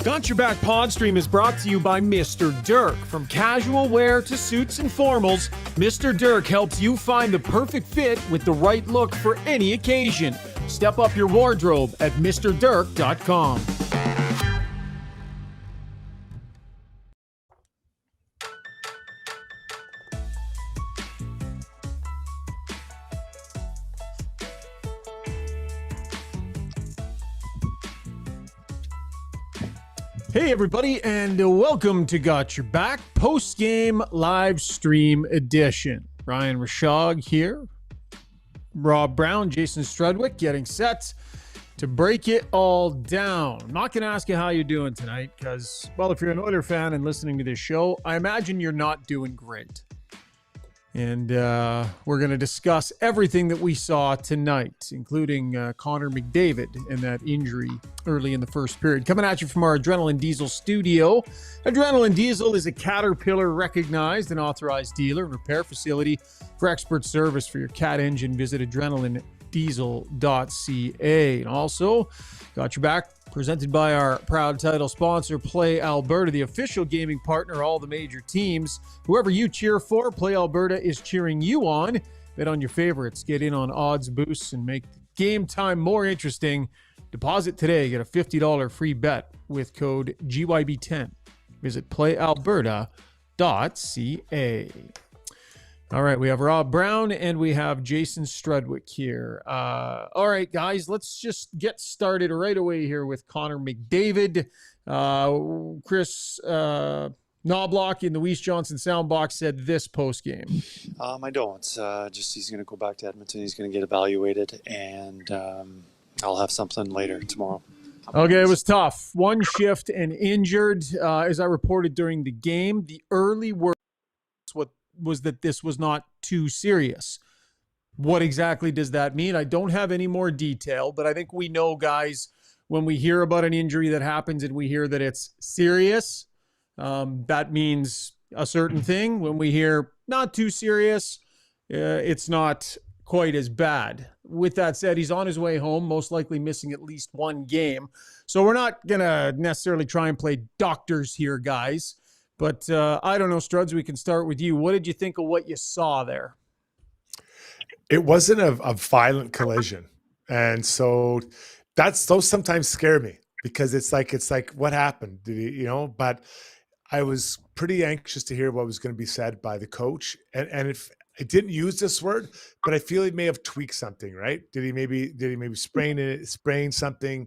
Got Your Back Pod Stream is brought to you by Mr. Dirk. From casual wear to suits and formals, Mr. Dirk helps you find the perfect fit with the right look for any occasion. Step up your wardrobe at MrDirk.com. Hey everybody, and welcome to Got Your Back post-game live stream edition. Ryan Rishaug here. Rob Brown, Jason Strudwick getting set to break it all down. I'm not going to ask you how you're doing tonight because, well, if you're an Oilers fan and listening to this show, I imagine you're not doing great. And we're going to discuss everything that we saw tonight, including Connor McDavid and that injury early in the first period. Coming at you from our Adrenaline Diesel studio. Adrenaline Diesel is a Caterpillar recognized and authorized dealer and repair facility for expert service for your Cat engine. Visit adrenalinediesel.ca. And also, Got Your Back, presented by our proud title sponsor, Play Alberta, the official gaming partner of all the major teams. Whoever you cheer for, Play Alberta is cheering you on. Bet on your favorites, get in on odds boosts, and make game time more interesting. Deposit today, get a $50 free bet with code GYB10. Visit playalberta.ca. All right, we have Rob Brown and we have Jason Strudwick here. All right, guys, let's just get started right away here with Connor McDavid. Chris Knobloch in the Weiss Johnson soundbox said this post-game. I don't. Just he's going to go back to Edmonton. He's going to get evaluated, and I'll have something later tomorrow. Okay, it was tough. One shift and injured. As I reported during the game, the early word was that this was not too serious. What exactly does that mean? I don't have any more detail, but I think we know, guys, when we hear about an injury that happens and we hear that it's serious, that means a certain thing. When we hear not too serious, it's not quite as bad. With that said, he's on his way home, most likely missing at least one game. So we're not going to necessarily try and play doctors here, guys. But I don't know, Struds, we can start with you. What did you think of what you saw there? It wasn't a violent collision. And so those sometimes scare me because it's like, what happened? But I was pretty anxious to hear what was going to be said by the coach. And if I didn't use this word, but I feel he may have tweaked something, right? Did he maybe sprain something,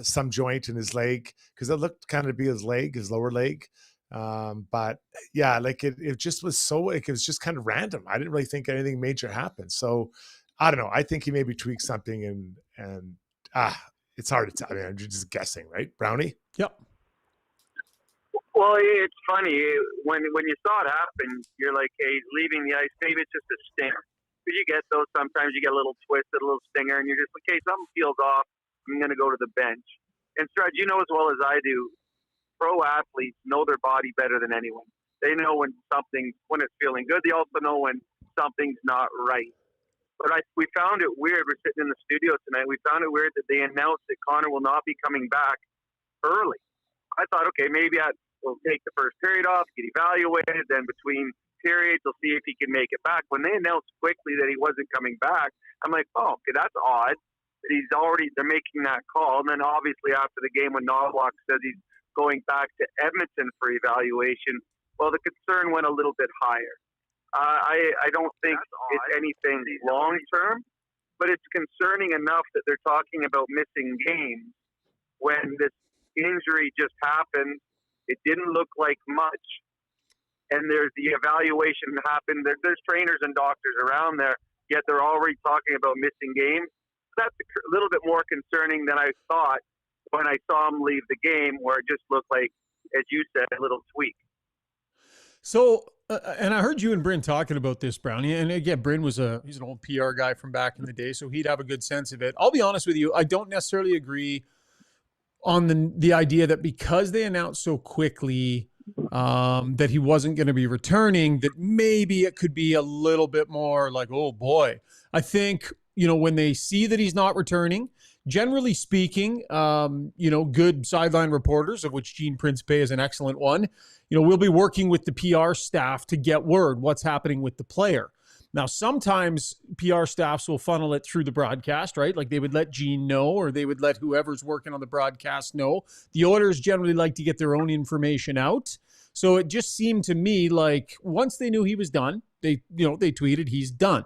some joint in his leg? Because it looked kind of to be his lower leg. But yeah, it just was it was just kind of random. I didn't really think anything major happened. So I don't know. I think he maybe tweaked something and it's hard to tell. I mean, I'm just guessing, right? Brownie? Yep. Well, it's funny when you saw it happen, you're like, hey, he's leaving the ice. Maybe it's just a stinger. Because you get those, sometimes you get a little twisted, a little stinger, and you're just like, hey, something feels off. I'm going to go to the bench. And Strud, you know as well as I do, pro athletes know their body better than anyone. They know when it's feeling good. They also know when something's not right. But we found it weird. We're sitting in the studio tonight. We found it weird that they announced that Connor will not be coming back early. I thought, okay, maybe we'll take the first period off, get evaluated, then between periods, we'll see if he can make it back. When they announced quickly that he wasn't coming back, I'm like, oh, okay, that's odd. They're making that call. And then obviously after the game when Knobloch says he's going back to Edmonton for evaluation, well, the concern went a little bit higher. I don't think it's anything long-term, but it's concerning enough that they're talking about missing games when this injury just happened. It didn't look like much, and there's the evaluation happened. There's trainers and doctors around there, yet they're already talking about missing games. That's a little bit more concerning than I thought when I saw him leave the game, where it just looked like, as you said, a little tweak. So, and I heard you and Bryn talking about this, Brownie. And again, Bryn he's an old PR guy from back in the day, so he'd have a good sense of it. I'll be honest with you, I don't necessarily agree on the idea that because they announced so quickly that he wasn't going to be returning, that maybe it could be a little bit more like, oh boy. I think, when they see that he's not returning, generally speaking, good sideline reporters, of which Gene Principe is an excellent one, we'll be working with the PR staff to get word what's happening with the player. Now, sometimes PR staffs will funnel it through the broadcast, right? Like they would let Gene know, or they would let whoever's working on the broadcast know. The Oilers generally like to get their own information out. So it just seemed to me like once they knew he was done, they tweeted he's done.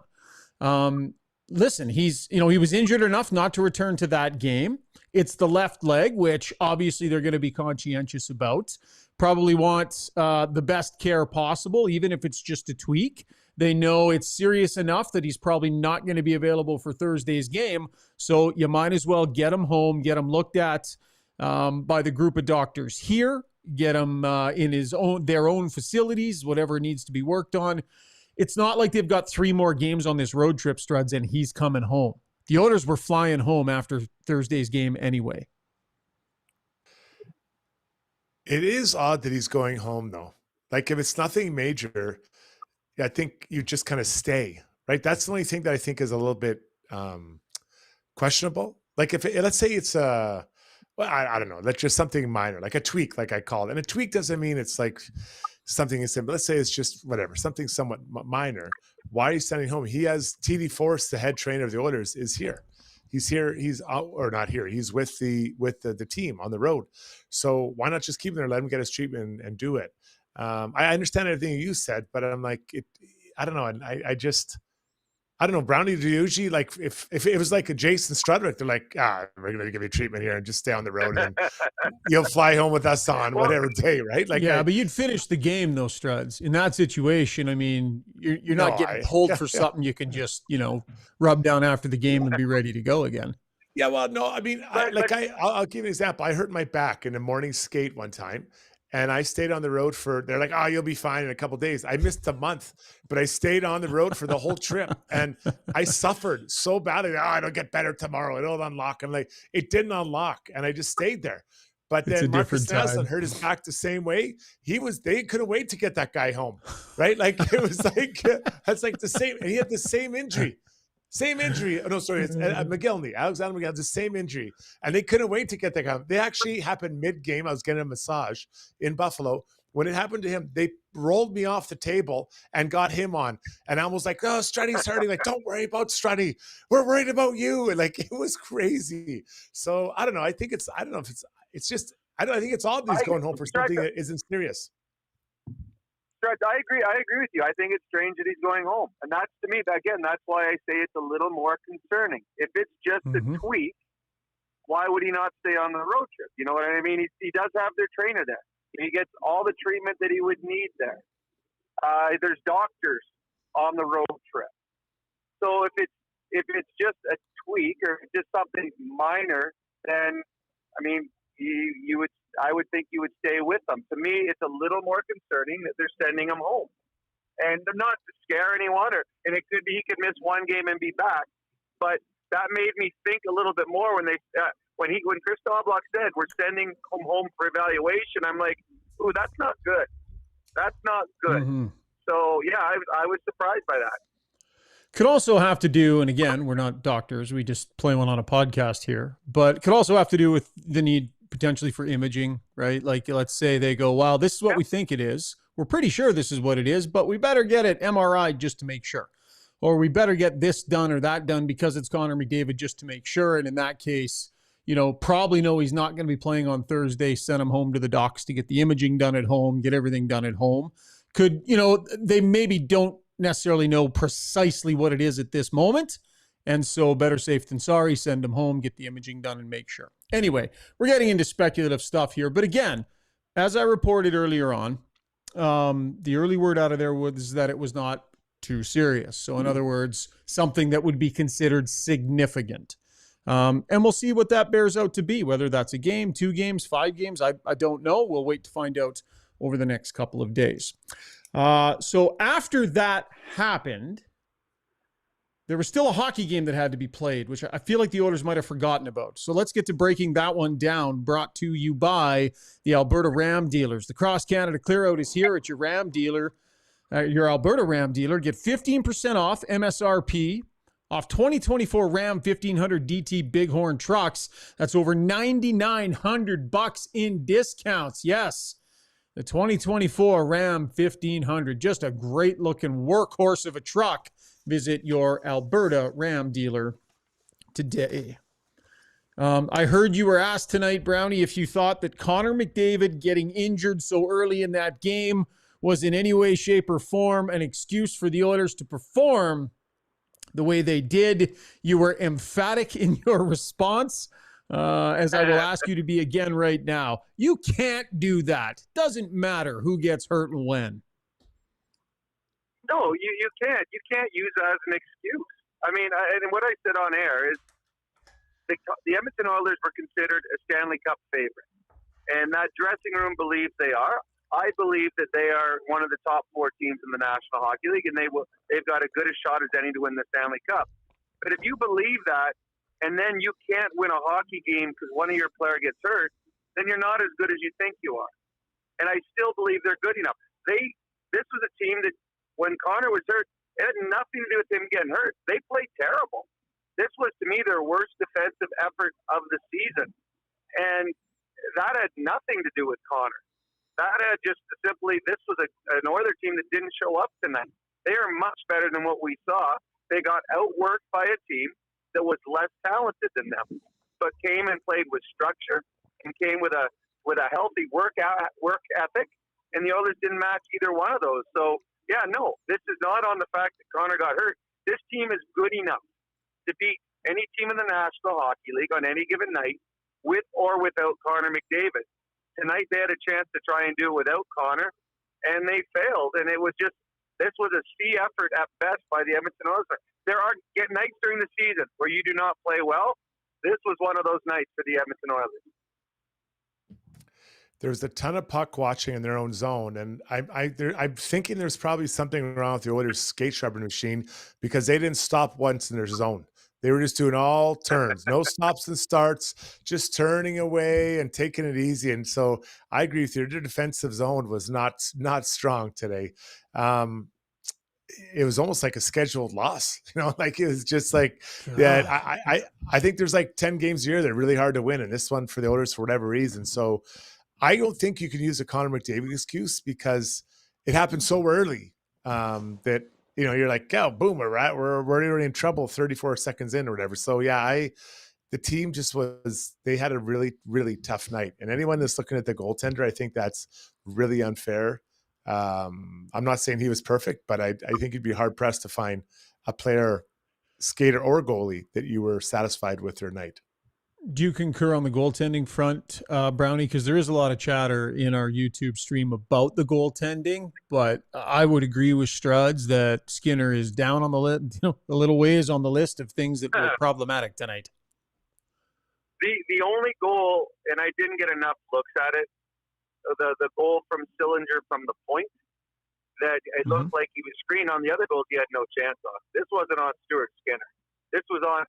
Listen, he was injured enough not to return to that game. It's the left leg, which obviously they're going to be conscientious about. Probably want the best care possible, even if it's just a tweak. They know it's serious enough that he's probably not going to be available for Thursday's game. So you might as well get him home, get him looked at by the group of doctors here, get him in their own facilities, whatever needs to be worked on. It's not like they've got 3 more games on this road trip, Struds, and he's coming home. The Oilers were flying home after Thursday's game anyway. It is odd that he's going home, though. Like, if it's nothing major, I think you just kind of stay, right? That's the only thing that I think is a little bit questionable. Like, let's say it's I don't know, that's just something minor, like a tweak, like I call it. And a tweak doesn't mean it's like something is simple. Let's say it's just whatever, something somewhat minor. Why are you sending home? He has TD Force, the head trainer of the Oilers, is here. He's here. He's out, or not here. He's with the team on the road. So why not just keep him there, let him get his treatment and do it? I understand everything you said, but I'm like, I don't know. And I don't know. Brownie, do you usually, like, if it was like a Jason Strudwick, they're like, we're going to give you treatment here and just stay on the road and you'll fly home with us on whatever day, right? Like, yeah, but you'd finish the game though, Struds. In that situation, I mean, you're not getting pulled for something you can just, rub down after the game and be ready to go again. Yeah, well, no, I mean, I'll give you an example. I hurt my back in a morning skate one time. And I stayed on the road they're like, you'll be fine in a couple of days. I missed a month, but I stayed on the road for the whole trip. And I suffered so badly. It'll get better tomorrow. It'll unlock. I'm like, it didn't unlock. And I just stayed there. But then Marcus Naslund hurt his back the same way. They couldn't wait to get that guy home. Right? Like, it was like, that's like the same. And he had the same injury. Same injury. Oh, no, sorry. It's McGillney. Alexander McGillney had the same injury. And they couldn't wait to get that guy. They actually happened mid-game. I was getting a massage in Buffalo. When it happened to him, they rolled me off the table and got him on. And I was like, Struddy's hurting. Like, don't worry about Struddy. We're worried about you. And like, it was crazy. So I don't know. I think I don't know if it's just, I think it's odd that he's going home for something that isn't serious. I agree with you. I think it's strange that he's going home. And that's, to me, again, that's why I say it's a little more concerning. If it's just a tweak, why would he not stay on the road trip? You know what I mean? He does have their trainer there. He gets all the treatment that he would need there. There's doctors on the road trip. So if it's just a tweak or just something minor, then, I mean, I would think you would stay with them. To me, it's a little more concerning that they're sending him home, and they're not to scare anyone. And it could be he could miss one game and be back. But that made me think a little bit more when Chris Doblock said we're sending him home for evaluation. I'm like, ooh, that's not good. That's not good. Mm-hmm. So yeah, I was surprised by that. Could also have to do, and again, we're not doctors, we just play one on a podcast here, but could also have to do with the need potentially for imaging, right? Like, let's say they go, wow, this is what we think it is. We're pretty sure this is what it is, but we better get it MRI just to make sure. Or we better get this done or that done because it's Connor McDavid just to make sure. And in that case, probably know he's not going to be playing on Thursday, send him home to the docs to get the imaging done at home, get everything done at home. Could, they maybe don't necessarily know precisely what it is at this moment. And so better safe than sorry, send him home, get the imaging done and make sure. Anyway, we're getting into speculative stuff here. But again, as I reported earlier on, the early word out of there was that it was not too serious. So in other words, something that would be considered significant. And we'll see what that bears out to be, whether that's a game, 2 games, 5 games. I don't know. We'll wait to find out over the next couple of days. So after that happened, there was still a hockey game that had to be played, which I feel like the Oilers might have forgotten about. So let's get to breaking that one down, brought to you by the Alberta Ram dealers. The Cross Canada Clearout is here at your Ram dealer, your Alberta Ram dealer. Get 15% off MSRP off 2024 Ram 1500 DT Bighorn trucks. That's over $9,900 in discounts. Yes, the 2024 Ram 1500, just a great looking workhorse of a truck. Visit your Alberta Ram dealer today. I heard you were asked tonight, Brownie, if you thought that Connor McDavid getting injured so early in that game was in any way, shape, or form an excuse for the Oilers to perform the way they did. You were emphatic in your response, as I will ask you to be again right now. You can't do that. Doesn't matter who gets hurt and when. No, you can't. You can't use that as an excuse. I mean, and what I said on air is the Edmonton Oilers were considered a Stanley Cup favorite, and that dressing room believes they are. I believe that they are one of the top 4 teams in the National Hockey League, and they've got as good a shot as any to win the Stanley Cup. But if you believe that, and then you can't win a hockey game because one of your player gets hurt, then you're not as good as you think you are. And I still believe they're good enough. This was a team that, when Connor was hurt, it had nothing to do with him getting hurt. They played terrible. This was, to me, their worst defensive effort of the season. And that had nothing to do with Connor. That had just simply, this was an Oiler team that didn't show up tonight. They are much better than what we saw. They got outworked by a team that was less talented than them, but came and played with structure and came with a healthy work ethic, and the Oilers didn't match either one of those. So, yeah, no, this is not on the fact that Connor got hurt. This team is good enough to beat any team in the National Hockey League on any given night, with or without Connor McDavid. Tonight they had a chance to try and do it without Connor, and they failed. And it was just, this was a C effort at best by the Edmonton Oilers. There are nights during the season where you do not play well. This was one of those nights for the Edmonton Oilers. There's a ton of puck watching in their own zone, and I'm thinking there's probably something wrong with the Oilers' skate sharpening machine because they didn't stop once in their zone. They were just doing all turns, no stops and starts, just turning away and taking it easy. And so I agree with you. Their defensive zone was not strong today. It was almost like a scheduled loss, like it was just like, yeah, I think there's like 10 games a year that are really hard to win. And this one for the Oilers for whatever reason. So I don't think you can use a Connor McDavid excuse because it happened so early that, you're like, oh, boom, we're already in trouble 34 seconds in or whatever. So yeah, the team they had a really, really tough night. And anyone that's looking at the goaltender, I think that's really unfair. I'm not saying he was perfect, but I think you'd be hard pressed to find a player, skater or goalie that you were satisfied with their night. Do you concur on the goaltending front, Brownie? Because there is a lot of chatter in our YouTube stream about the goaltending, but I would agree with Struds that Skinner is down on the list, a little ways on the list of things that were problematic tonight. The only goal, and I didn't get enough looks at it, the goal from Sillinger from the point, that it looked like he was screened. On the other goals, he had no chance on. This wasn't on Stuart Skinner. This was on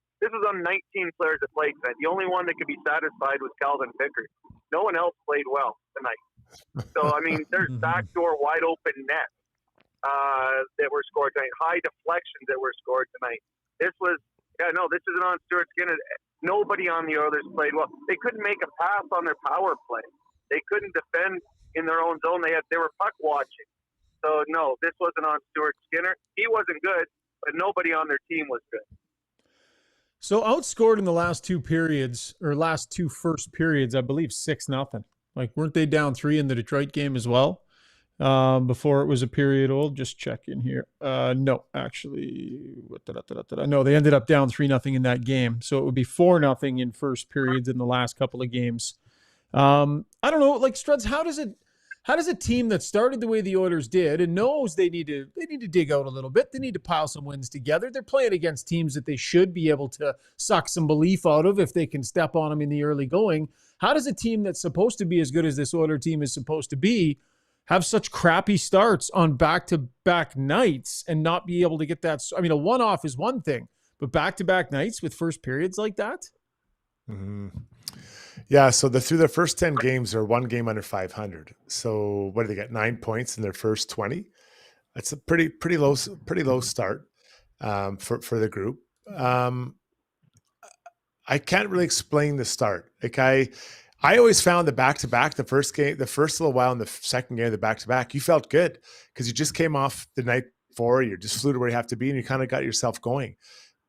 19 players that played tonight. The only one that could be satisfied was Calvin Pickard. No one else played well tonight. So, I mean, there's backdoor wide open nets that were scored tonight, high deflections that were scored tonight. This isn't on Stuart Skinner. Nobody on the Oilers played well. They couldn't make a pass on their power play. They couldn't defend in their own zone. They were puck watching. So, no, this wasn't on Stuart Skinner. He wasn't good, but nobody on their team was good. So outscored in the last two first periods, I believe 6-0. Like, weren't they down 3 in the Detroit game as well? Before it was a period old. Just check in here. No, actually, no, they ended up down 3-0 in that game. So it would be 4-0 in first periods in the last couple of games. I don't know, like Struds, how does a team that started the way the Oilers did and knows they need to dig out a little bit, they need to pile some wins together. They're playing against teams that they should be able to suck some belief out of if they can step on them in the early going. How does a team that's supposed to be as good as this Oiler team is supposed to be have such crappy starts on back-to-back nights and not be able to get that? I mean, a one-off is one thing, but back-to-back nights with first periods like that? Mm-hmm. Yeah, so through their first 10 games, they're one game under 500. So what do they get? 9 points in their first 20. That's a pretty low start for the group. I can't really explain the start. Like I always found the back-to-back, the first little while in the second game of the back-to-back, you felt good because you just came off the night before, you just flew to where you have to be and you kind of got yourself going.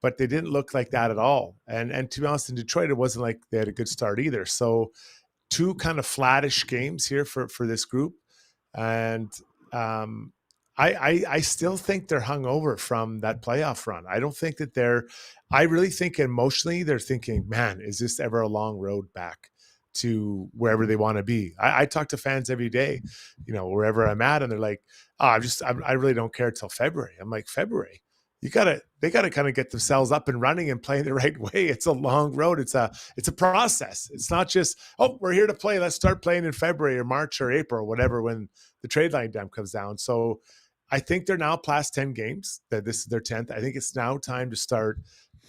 But they didn't look like that at all. And to be honest, in Detroit, it wasn't like they had a good start either. So 2 kind of flattish games here for this group. And I still think they're hungover from that playoff run. I don't think that I really think emotionally they're thinking, man, is this ever a long road back to wherever they want to be? I talk to fans every day, wherever I'm at, and they're like, I really don't care till February. I'm like, February? They got to kind of get themselves up and running and playing the right way. It's a long road. It's a process. It's not just, we're here to play. Let's start playing in February or March or April or whatever, when the trade line comes down. So I think they're now past 10 games, that this is their 10th. I think it's now time to start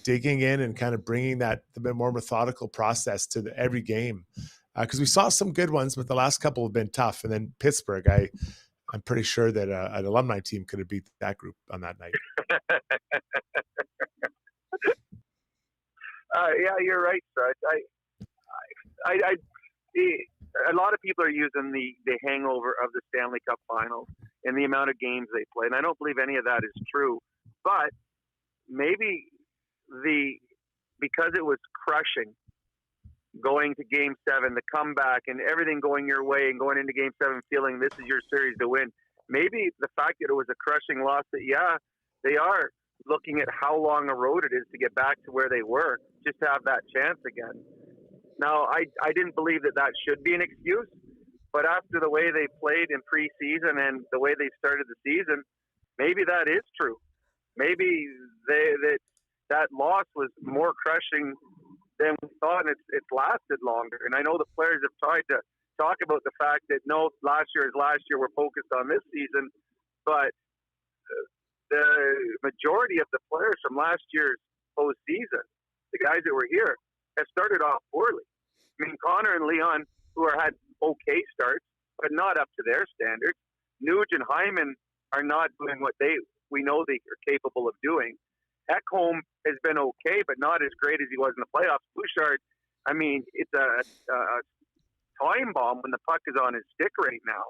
digging in and kind of bringing the bit more methodical process to every game. Because we saw some good ones, but the last couple have been tough. And then Pittsburgh, I'm pretty sure that an alumni team could have beat that group on that night. Yeah, you're right, Strud. A lot of people are using the hangover of the Stanley Cup Finals and the amount of games they play, and I don't believe any of that is true. But maybe because it was crushing going to Game 7, the comeback, and everything going your way, and going into Game 7 feeling this is your series to win. Maybe the fact that it was a crushing loss, that they are looking at how long a road it is to get back to where they were, just to have that chance again. Now, I didn't believe that should be an excuse, but after the way they played in preseason and the way they started the season, maybe that is true. Maybe that loss was more crushing than we thought, and it's lasted longer. And I know the players have tried to talk about the fact that, no, last year is last year, we're focused on this season, but the majority of the players from last year's postseason, the guys that were here, have started off poorly. I mean, Connor and Leon, who had okay starts, but not up to their standards. Nuge and Hyman are not doing what we know they are capable of doing. Ekholm has been okay, but not as great as he was in the playoffs. Bouchard, I mean, it's a time bomb when the puck is on his stick right now.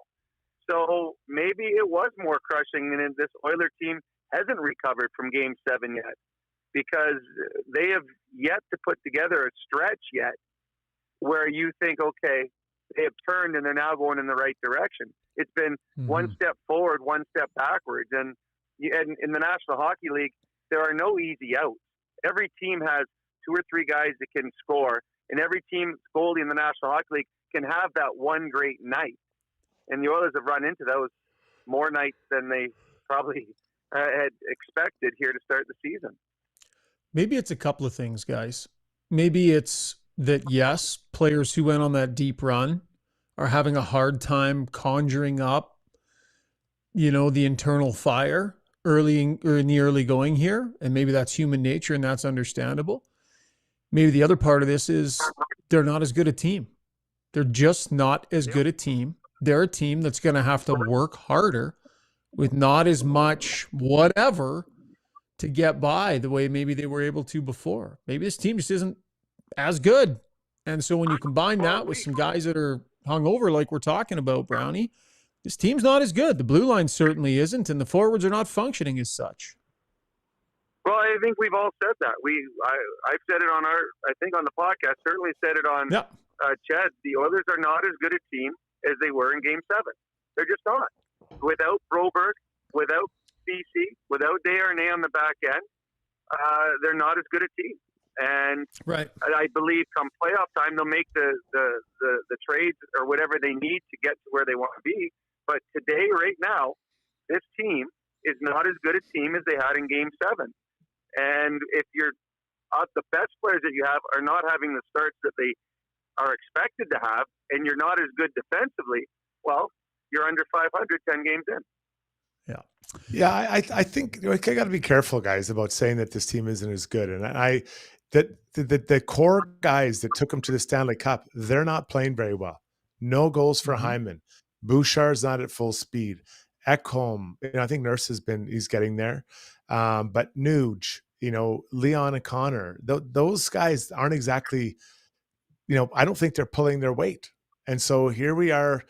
So maybe it was more crushing, and this Oiler team hasn't recovered from Game 7 yet, because they have yet to put together a stretch yet where you think, okay, they have turned and they're now going in the right direction. It's been one step forward, one step backwards. And in the National Hockey League, there are no easy outs. Every team has 2 or 3 guys that can score, and every team goalie in the National Hockey League can have that one great night. And the Oilers have run into those more nights than they probably had expected here to start the season. Maybe it's a couple of things, guys. Maybe it's that, yes, players who went on that deep run are having a hard time conjuring up, the internal fire in the early going here. And maybe that's human nature, and that's understandable. Maybe the other part of this is they're not as good a team. They're just not as good a team. They're a team that's going to have to work harder with not as much whatever to get by the way maybe they were able to before. Maybe this team just isn't as good. And so when you combine that with some guys that are hungover, like we're talking about, Brownie, this team's not as good. The blue line certainly isn't, and the forwards are not functioning as such. Well, I think we've all said that. I've said it on on the podcast, certainly said it on Chad. The Oilers are not as good a team as they were in Game 7. They're just not. Without Broberg, without BC, without Desharnais on the back end, they're not as good a team. And I believe come playoff time, they'll make the trades or whatever they need to get to where they want to be. But today, right now, this team is not as good a team as they had in Game 7. And if the best players that you have are not having the starts that they are expected to have, and you're not as good defensively, well, you're under 500 10 games in. Yeah, I think I got to be careful, guys, about saying that this team isn't as good. And the core guys that took them to the Stanley Cup, they're not playing very well. No goals for Hyman. Bouchard's not at full speed. Ekholm, I think Nurse he's getting there. But Nuge, Leon and Connor, those guys aren't exactly, I don't think they're pulling their weight. And so here we are,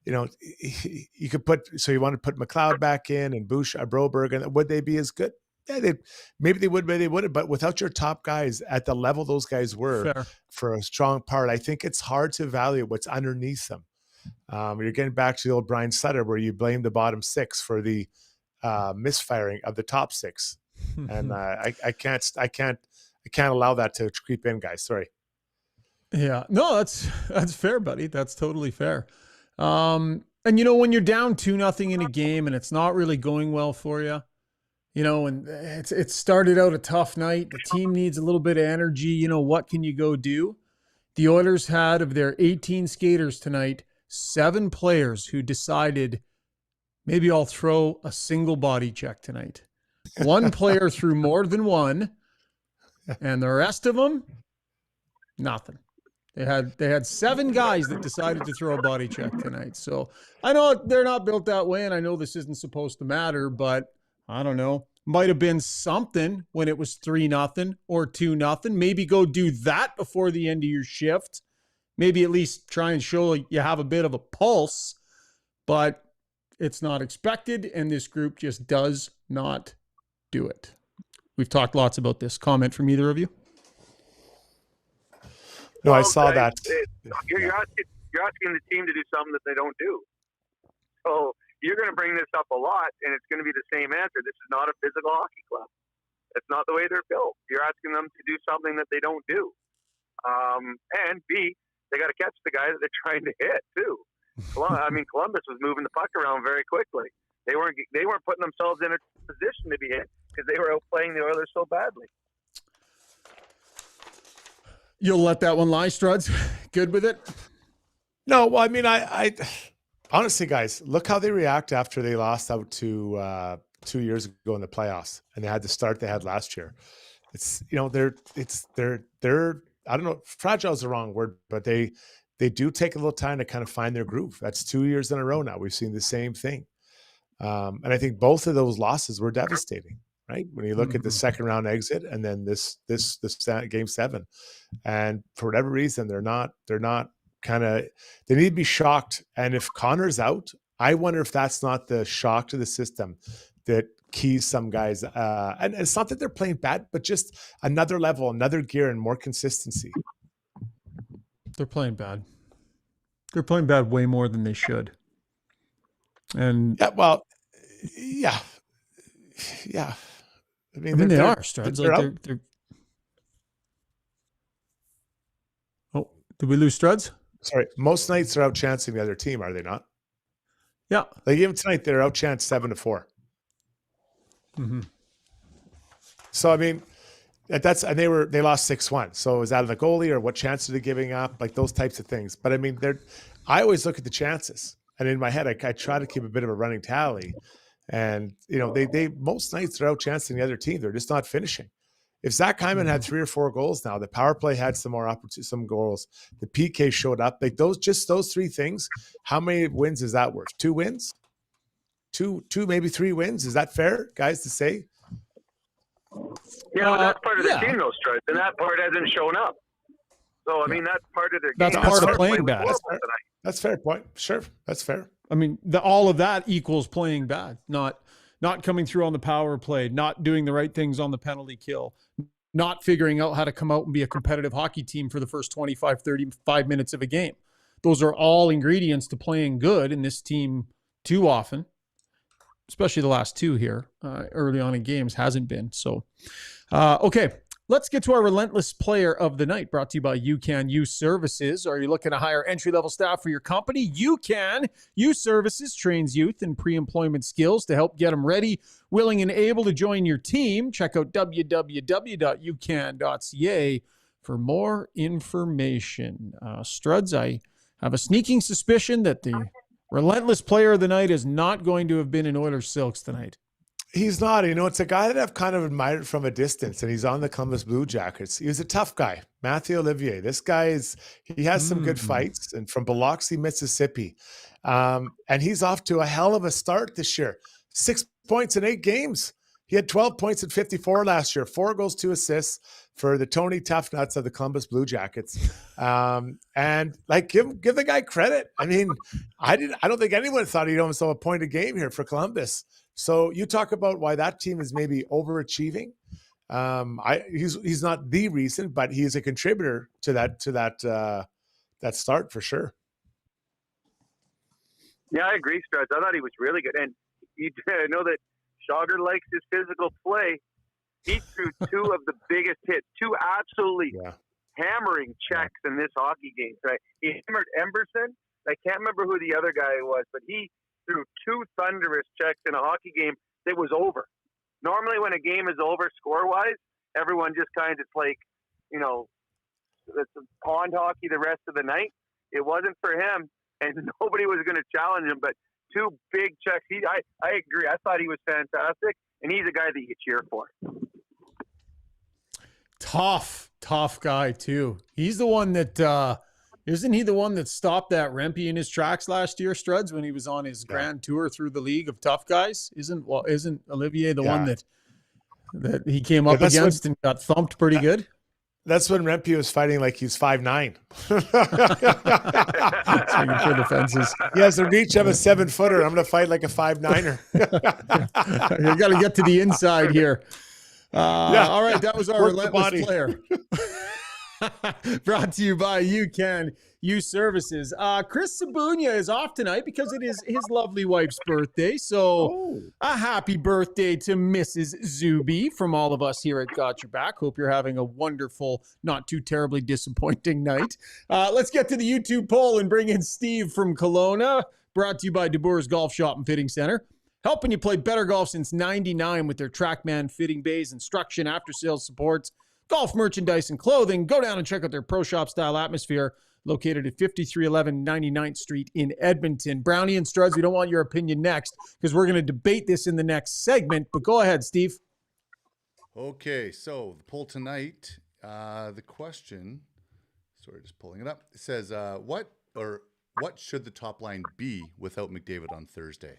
you could you want to put McLeod back in and Broberg, and would they be as good? Yeah, maybe they would, maybe they wouldn't, but without your top guys at the level those guys were Fair. for a strong part, I think it's hard to evaluate what's underneath them. You're getting back to the old Brian Sutter where you blame the bottom six for the misfiring of the top six. And I can't allow that to creep in, guys. Sorry. Yeah, no, that's fair, buddy. That's totally fair. And when you're down 2-0 in a game and it's not really going well for you, and it started out a tough night, the team needs a little bit of energy. What can you go do? The Oilers had, of their 18 skaters tonight, 7 players who decided, maybe I'll throw a single body check tonight. One player threw more than one, and the rest of them, nothing. They had 7 guys that decided to throw a body check tonight. So I know they're not built that way, and I know this isn't supposed to matter, but I don't know. Might have been something when it was 3-0 or 2-0. Maybe go do that before the end of your shift. Maybe at least try and show you have a bit of a pulse, but it's not expected, and this group just does not do it. We've talked lots about this. Comment from either of you? No, I saw that. You're asking the team to do something that they don't do. So you're going to bring this up a lot, and it's going to be the same answer. This is not a physical hockey club. That's not the way they're built. You're asking them to do something that they don't do. And B, they got to catch the guy that they're trying to hit too. Columbus was moving the puck around very quickly. They weren't putting themselves in a position to be hit because they were outplaying the Oilers so badly. You'll let that one lie, Struds? Good with it? No, well, I honestly, guys, look how they react after they lost out to 2 years ago in the playoffs, and they had the start they had last year. It's they're I don't know, fragile is the wrong word, but they do take a little time to kind of find their groove. That's 2 years in a row now. We've seen the same thing, and I think both of those losses were devastating. Right, when you look at the second round exit and then this game 7, and for whatever reason they're not kind of, they need to be shocked. And if Connor's out, I wonder if that's not the shock to the system that keys some guys. And it's not that they're playing bad, but just another level, another gear, and more consistency. They're playing bad. They're playing bad way more than they should. And yeah. I mean they are, Struds. They're Oh, did we lose Struds? Sorry. Most nights they're outchancing the other team, are they not? Yeah. Like even tonight, they're outchanced 7-4. Mm-hmm. So I mean, and they lost 6-1. So is that the goalie, or what chances are they giving up? Like those types of things. But I mean, I always look at the chances, and in my head, I try to keep a bit of a running tally. And they most nights they're outchancing the other team. They're just not finishing. If Zach Hyman had 3 or 4 goals now, the power play had some more opportunities, some goals. The PK showed up. Like those 3 things. How many wins is that worth? 2 wins? 2, maybe 3 wins. Is that fair, guys, to say? Yeah, that's part of the team, though, Struds, and that part hasn't shown up. So I mean, that's part of their game. That's part of playing bad. That's fair point. Sure, that's fair. I mean, all of that equals playing bad, not coming through on the power play, not doing the right things on the penalty kill, not figuring out how to come out and be a competitive hockey team for the first 25, 35 minutes of a game. Those are all ingredients to playing good, and this team too often, especially the last 2 here, early on in games, hasn't been. So, okay. Let's get to our Relentless Player of the Night, brought to you by UCAN Youth Services. Are you looking to hire entry-level staff for your company? UCAN Youth Services trains youth in pre-employment skills to help get them ready, willing, and able to join your team. Check out www.ucan.ca for more information. Struds, I have a sneaking suspicion that the Relentless Player of the Night is not going to have been in Oilers Silks tonight. He's not. It's a guy that I've kind of admired from a distance, and he's on the Columbus Blue Jackets. He was a tough guy, Matthew Olivier. This guy he has some good fights, and from Biloxi, Mississippi. And he's off to a hell of a start this year. 6 points in 8 games. He had 12 points at 54 last year, 4 goals, 2 assists for the Tony Toughnuts of the Columbus Blue Jackets. And like, give the guy credit. I mean, I don't think anyone thought he'd almost have a point a game here for Columbus. So you talk about why that team is maybe overachieving. He's not the reason, but he's a contributor to that start for sure. Yeah, I agree, Struds. I thought he was really good. And you know that Schauger likes his physical play. He threw 2 of the biggest hits, 2 absolutely hammering checks in this hockey game. Right? He hammered Emberson. I can't remember who the other guy was, but he threw 2 thunderous checks in a hockey game that was over. Normally when a game is over score-wise, everyone just kind of like, you know, it's pond hockey the rest of the night. It wasn't for him, and nobody was going to challenge him, but 2 big checks. I agree. I thought he was fantastic, and he's a guy that you cheer for. Tough guy too. He's the one that isn't he the one that stopped that Rempe in his tracks last year, Struds, when he was on his grand tour through the league of tough guys? Isn't Olivier the one that he came up against and got thumped pretty good? That's when Rempe was fighting like he's 5'9". Swinging for the fences. He has the reach of a 7-footer. I'm going to fight like a 5'9". You got to get to the inside here. All right, that was our Relentless player. Brought to you by UCAN Youth Services. Chris Sabunia is off tonight because it is his lovely wife's birthday. So a happy birthday to Mrs. Zuby from all of us here at Got Your Back. Hope you're having a wonderful, not too terribly disappointing night. Let's get to the YouTube poll and bring in Steve from Kelowna. Brought to you by DeBoer's Golf Shop and Fitting Center. Helping you play better golf since '99 with their TrackMan fitting bays, instruction, after-sales supports, golf merchandise, and clothing. Go down and check out their pro shop style atmosphere located at 5311 99th Street in Edmonton. Brownie and Struds, we don't want your opinion next because we're going to debate this in the next segment. But go ahead, Steve. Okay, so the poll tonight, the question, sorry, just pulling it up. It says, what should the top line be without McDavid on Thursday?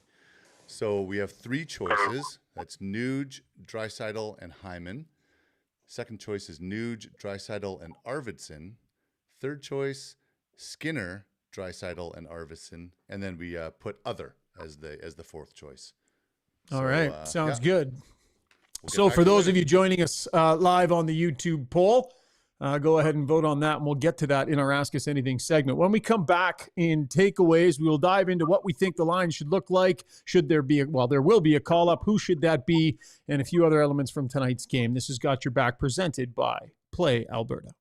So we have 3 choices. That's Nuge, Draisaitl, and Hyman. Second choice is Nuge, Draisaitl, and Arvidsson. Third choice, Skinner, Draisaitl, and Arvidsson. And then we put other as the 4th choice. All right, sounds good. So for those of you joining us live on the YouTube poll, go ahead and vote on that, and we'll get to that in our Ask Us Anything segment. When we come back in takeaways, we will dive into what we think the line should look like. Should there be there will be a call-up. Who should that be? And a few other elements from tonight's game. This has Got Your Back, presented by Play Alberta.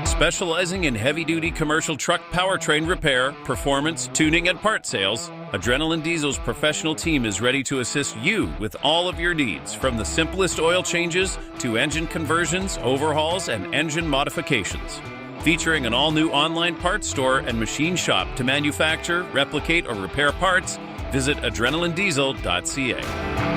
Specializing in heavy-duty commercial truck powertrain repair, performance, tuning, and part sales, Adrenaline Diesel's professional team is ready to assist you with all of your needs, from the simplest oil changes to engine conversions, overhauls, and engine modifications. Featuring an all-new online parts store and machine shop to manufacture, replicate, or repair parts, visit adrenalinediesel.ca.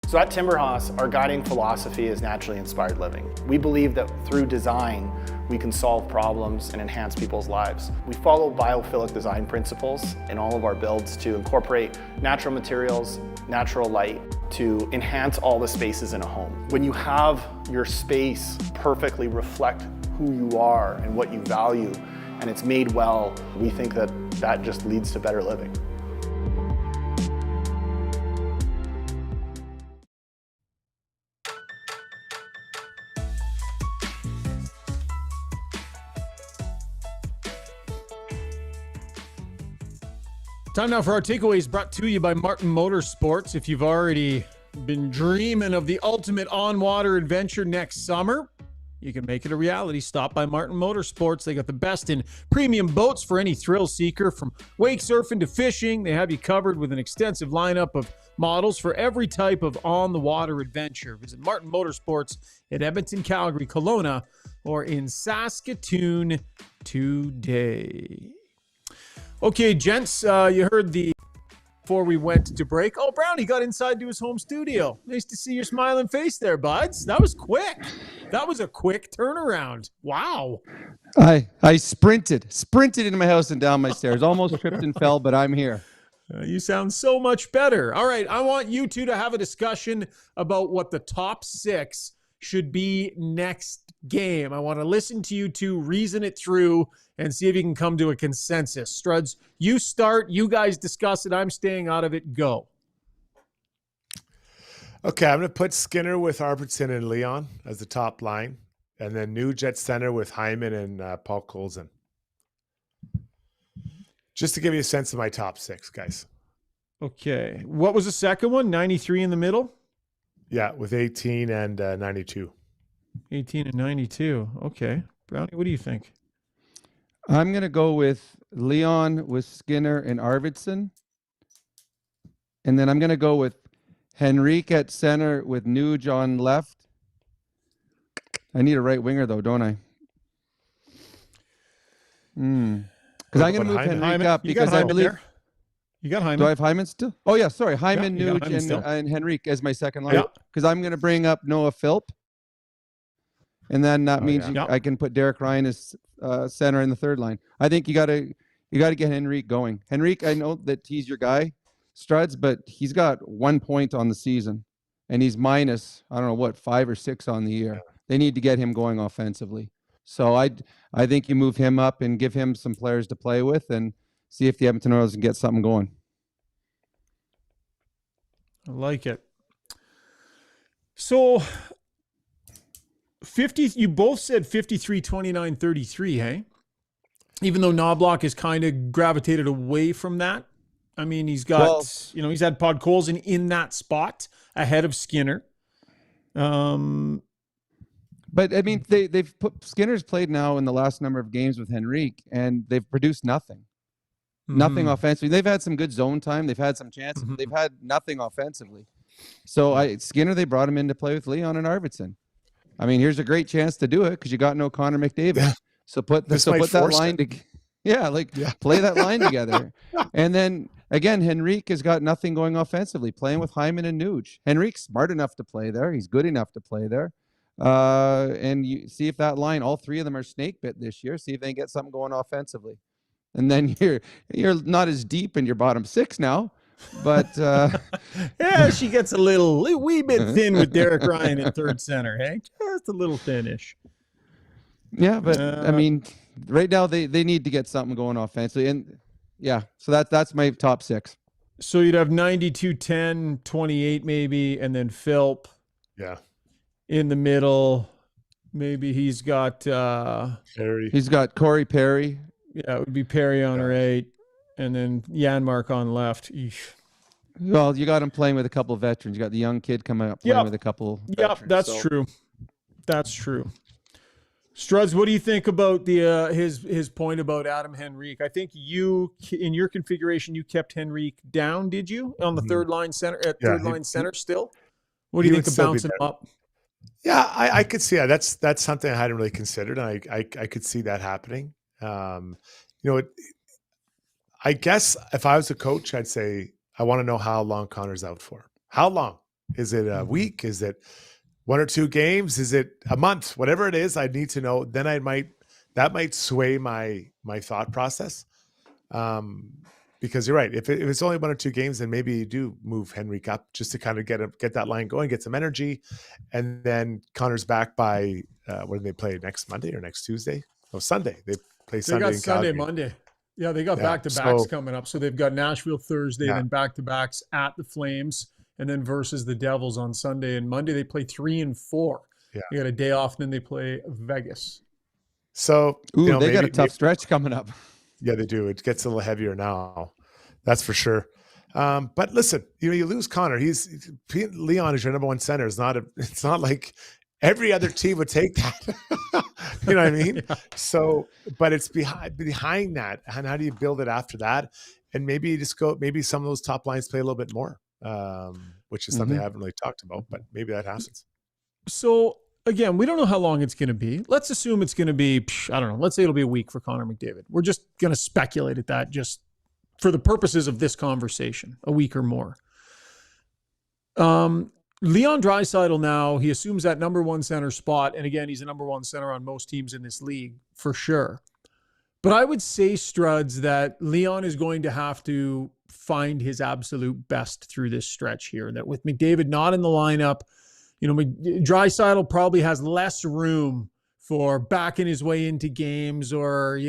So at Timberhouse, our guiding philosophy is naturally inspired living. We believe that through design, we can solve problems and enhance people's lives. We follow biophilic design principles in all of our builds to incorporate natural materials, natural light, to enhance all the spaces in a home. When you have your space perfectly reflect who you are and what you value, and it's made well, we think that that just leads to better living. Time now for our takeaways, brought to you by Martin Motorsports. If you've already been dreaming of the ultimate on-water adventure next summer, you can make it a reality. Stop by Martin Motorsports. They got the best in premium boats for any thrill seeker. From wake surfing to fishing, they have you covered with an extensive lineup of models for every type of on-the-water adventure. Visit Martin Motorsports at Edmonton, Calgary, Kelowna, or in Saskatoon today. Okay, gents, you heard the before we went to break. Oh, Brownie got inside to his home studio. Nice to see your smiling face there, buds. That was quick. That was a quick turnaround. Wow. I sprinted into my house and down my stairs. Almost tripped and fell, but I'm here. You sound so much better. All right, I want you two to have a discussion about what the top 6 should be next game. I want to listen to you two reason it through and see if you can come to a consensus. Struds, you start. You guys discuss it. I'm staying out of it. Go. Okay, I'm going to put Skinner with Arvidsson and Leon as the top line, and then Nuge at center with Hyman and Paul Colson. Just to give you a sense of my top 6, guys. Okay. What was the second one? 93 in the middle? Yeah, with 18 and 92. 18 and 92. Okay. Brownie, what do you think? I'm going to go with Leon, with Skinner and Arvidsson. And then I'm going to go with Henrique at center with Nuge on left. I need a right winger, though, don't I? Because I'm going to move Henrique up because I believe... There. You got Hyman. Do I have Hyman still? Oh, yeah, sorry. Hyman, Yeah, Nuge, and Henrique as my second line. Yeah. Because I'm going to bring up Noah Philp. And then that means I can put Derek Ryan as center in the third line. I think you got to get Henrique going. Henrique, I know that he's your guy, Struds, but he's got 1 point on the season. And he's minus, I don't know what, 5 or 6 on the year. They need to get him going offensively. So I think you move him up and give him some players to play with and see if the Edmonton Oilers can get something going. I like it. So 50, you both said 53, 29, 33, hey? Even though Knobloch has kind of gravitated away from that. I mean, he's got, he's had Podkolzin in that spot ahead of Skinner. But I mean, they've put Skinner's played now in the last number of games with Henrique, and they've produced nothing. Nothing offensively. They've had some good zone time. They've had some chances, but they've had nothing offensively. So Skinner, they brought him in to play with Leon and Arvidsson. I mean, here's a great chance to do it because you got no Connor McDavid. Yeah. So put that line together. Play that line together. And then again, Henrique has got nothing going offensively, playing with Hyman and Nuge. Henrique's smart enough to play there. He's good enough to play there. And you see if that line, all 3 of them are snake bit this year. See if they can get something going offensively. And then you're not as deep in your bottom 6 now, but yeah, she gets a wee bit thin with Derek Ryan in third center, hey? Just a little thinnish. Yeah, but I mean, right now they need to get something going offensively, and so that's my top 6. So you'd have 92, 10, 28 maybe, and then Philp. Yeah. In the middle, maybe he's got Perry. He's got Corey Perry. Yeah, it would be Perry on right, and then Janmark on left. Eesh. Well, you got him playing with a couple of veterans. You got the young kid coming up playing with a couple. Yep, that's true. That's true. Struds, what do you think about the his point about Adam Henrique? I think you, in your configuration, you kept Henrique down. Did you on the third line center center still? What do you think of bouncing him up? Yeah, I could see that. That's something I hadn't really considered, and I could see that happening. I guess if I was a coach, I'd say I want to know how long Connor's out for. How long? Is it a week? Is it 1 or 2 games? Is it a month? Whatever it is, I need to know. Then that might sway my thought process. Because you're right. If it's only 1 or 2 games, then maybe you do move Henrique up just to kind of get that line going, get some energy, and then Connor's back by when do they play, next Monday or next Tuesday? No, Sunday. They play Sunday. They got Sunday, Monday. Yeah, they got back-to-backs coming up. So they've got Nashville Thursday, then back-to-backs at the Flames, and then versus the Devils on Sunday. And Monday they play 3 and 4. Yeah. They got a day off, and then they play Vegas. So they got a tough stretch coming up. Yeah, they do. It gets a little heavier now. That's for sure. But listen, you lose Connor. Leon is your number 1 center. It's not like every other team would take that. You know what I mean? Yeah. So, but it's behind that. And how do you build it after that? And maybe you just maybe some of those top lines play a little bit more, which is something I haven't really talked about, but maybe that happens. So again, we don't know how long it's going to be. Let's assume it's going to be, I don't know. Let's say it'll be a week for Connor McDavid. We're just going to speculate at that just for the purposes of this conversation, a week or more. Leon Draisaitl now, he assumes that number one center spot. And again, he's a number one center on most teams in this league for sure. But I would say, Struds, that Leon is going to have to find his absolute best through this stretch here. That with McDavid not in the lineup, Draisaitl probably has less room for backing his way into games or,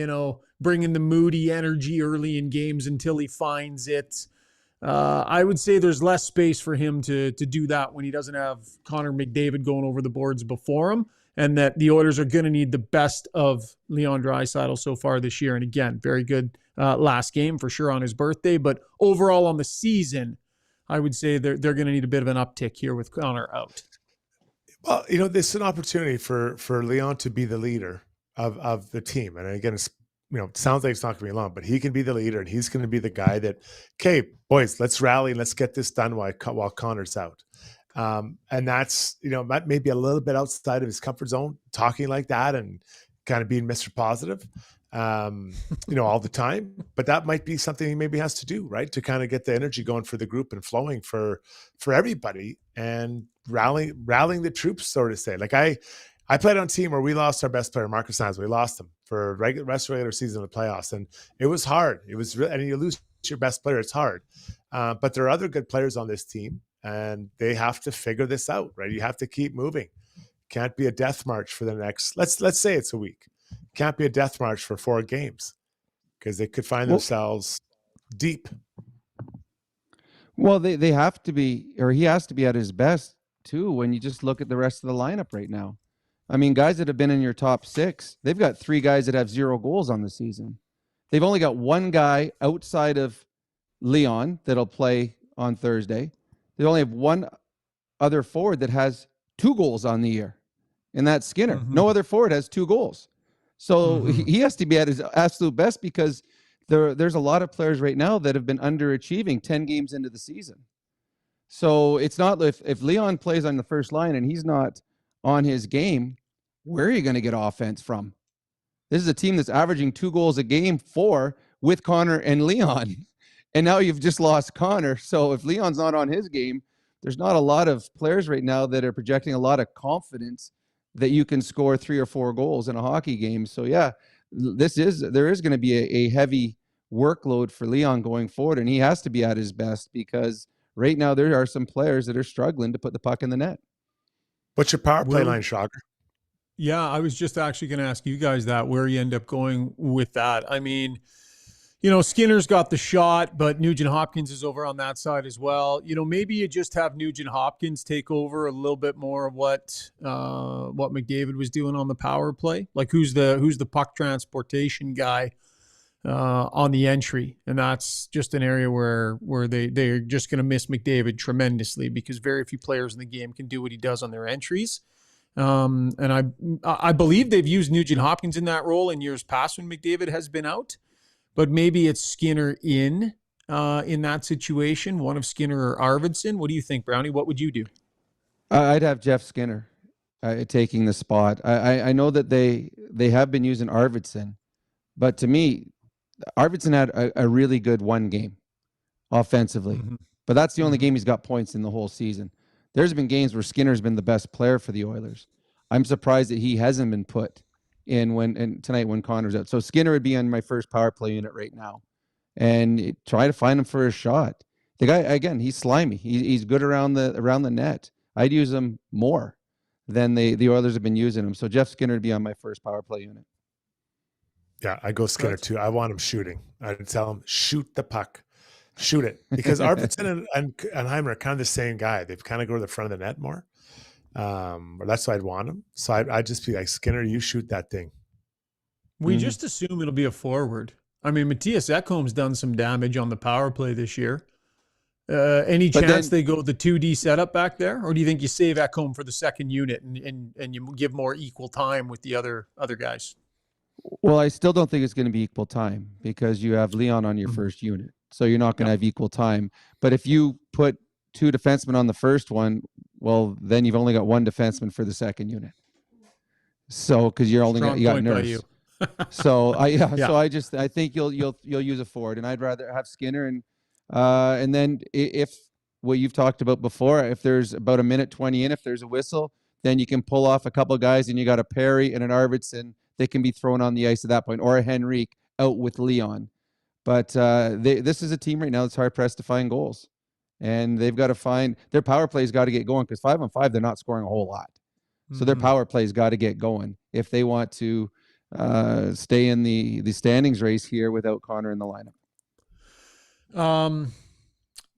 bringing the moody energy early in games until he finds it. I would say there's less space for him to do that when he doesn't have Connor McDavid going over the boards before him, and that the Oilers are going to need the best of Leon Draisaitl so far this year. And again, very good last game for sure on his birthday, but overall on the season, I would say they're going to need a bit of an uptick here with Connor out. Well, this is an opportunity for Leon to be the leader of the team. And again, it's, it sounds like it's not going to be long, but he can be the leader, and he's going to be the guy that, okay, boys, let's rally and let's get this done while Connor's out. And that's, that may be a little bit outside of his comfort zone, talking like that and kind of being Mr. Positive, all the time. But that might be something he maybe has to do, right? To kind of get the energy going for the group and flowing for everybody and rallying the troops, so to say. Like I played on a team where we lost our best player, Marcus Sands. We lost him for rest of the regular season of the playoffs. And it was hard. It was and you lose your best player, it's hard. But there are other good players on this team, and they have to figure this out, right? You have to keep moving. Can't be a death march for the next, let's say it's a week. Can't be a death march for 4 games, because they could find themselves deep. Well, they have to be, or he has to be at his best too, when you just look at the rest of the lineup right now. I mean, guys that have been in your top 6, they've got 3 guys that have 0 goals on the season. They've only got 1 guy outside of Leon that'll play on Thursday. They only have 1 other forward that has 2 goals on the year, and that's Skinner. Mm-hmm. No other forward has 2 goals. So he has to be at his absolute best, because there's a lot of players right now that have been underachieving 10 games into the season. So it's not, if Leon plays on the first line and he's not on his game, where are you going to get offense from? This is a team that's averaging 2 goals a game with Connor and Leon. And now you've just lost Connor. So if Leon's not on his game, there's not a lot of players right now that are projecting a lot of confidence that you can score 3 or 4 goals in a hockey game. So yeah, there is going to be a heavy workload for Leon going forward, and he has to be at his best, because right now there are some players that are struggling to put the puck in the net. What's your power play line, Shocker? Yeah, I was just actually going to ask you guys that, where you end up going with that. I mean, Skinner's got the shot, but Nugent Hopkins is over on that side as well. Maybe you just have Nugent Hopkins take over a little bit more of what McDavid was doing on the power play. Like who's the puck transportation guy on the entry, and that's just an area where they're just going to miss McDavid tremendously, because very few players in the game can do what he does on their entries. And I believe they've used Nugent Hopkins in that role in years past when McDavid has been out. But maybe it's Skinner in that situation, one of Skinner or Arvidsson. What do you think, Brownie? What would you do? I'd have Jeff Skinner taking the spot. I know that they have been using Arvidsson, but to me, Arvidsson had a really good 1 game offensively. Mm-hmm. But that's the only game he's got points in the whole season. There's been games where Skinner's been the best player for the Oilers. I'm surprised that he hasn't been put in tonight when Connor's out. So Skinner would be on my first power play unit right now, and try to find him for a shot. The guy, again, he's slimy. He's good around the net. I'd use him more than the Oilers have been using him. So Jeff Skinner would be on my first power play unit. Yeah, I go Skinner too. I want him shooting. I'd tell him, shoot the puck. Shoot it. Because Arvidsson and Heimer are kind of the same guy. They've kind of go to the front of the net more. Or that's why I'd want him. So I'd just be like, Skinner, you shoot that thing. We just assume it'll be a forward. I mean, Matthias Ekholm's done some damage on the power play this year. Any chance they go the 2D setup back there? Or do you think you save Ekholm for the second unit and you give more equal time with the other guys? Well, I still don't think it's going to be equal time, because you have Leon on your first unit. So you're not going to have equal time. But if you put 2 defensemen on the first one, well, then you've only got 1 defenseman for the second unit. So, because you're only you got Nurse. So I think you'll use a forward, and I'd rather have Skinner and then if what you've talked about before, if there's about a minute 20 in, if there's a whistle, then you can pull off a couple of guys, and you got a Perry and an Arvidsson that can be thrown on the ice at that point, or a Henrique out with Leon. But this is a team right now that's hard pressed to find goals, and they've got to find their power play's got to get going, because 5-on-5 they're not scoring a whole lot. So their power play's got to get going if they want to stay in the standings race here without Connor in the lineup.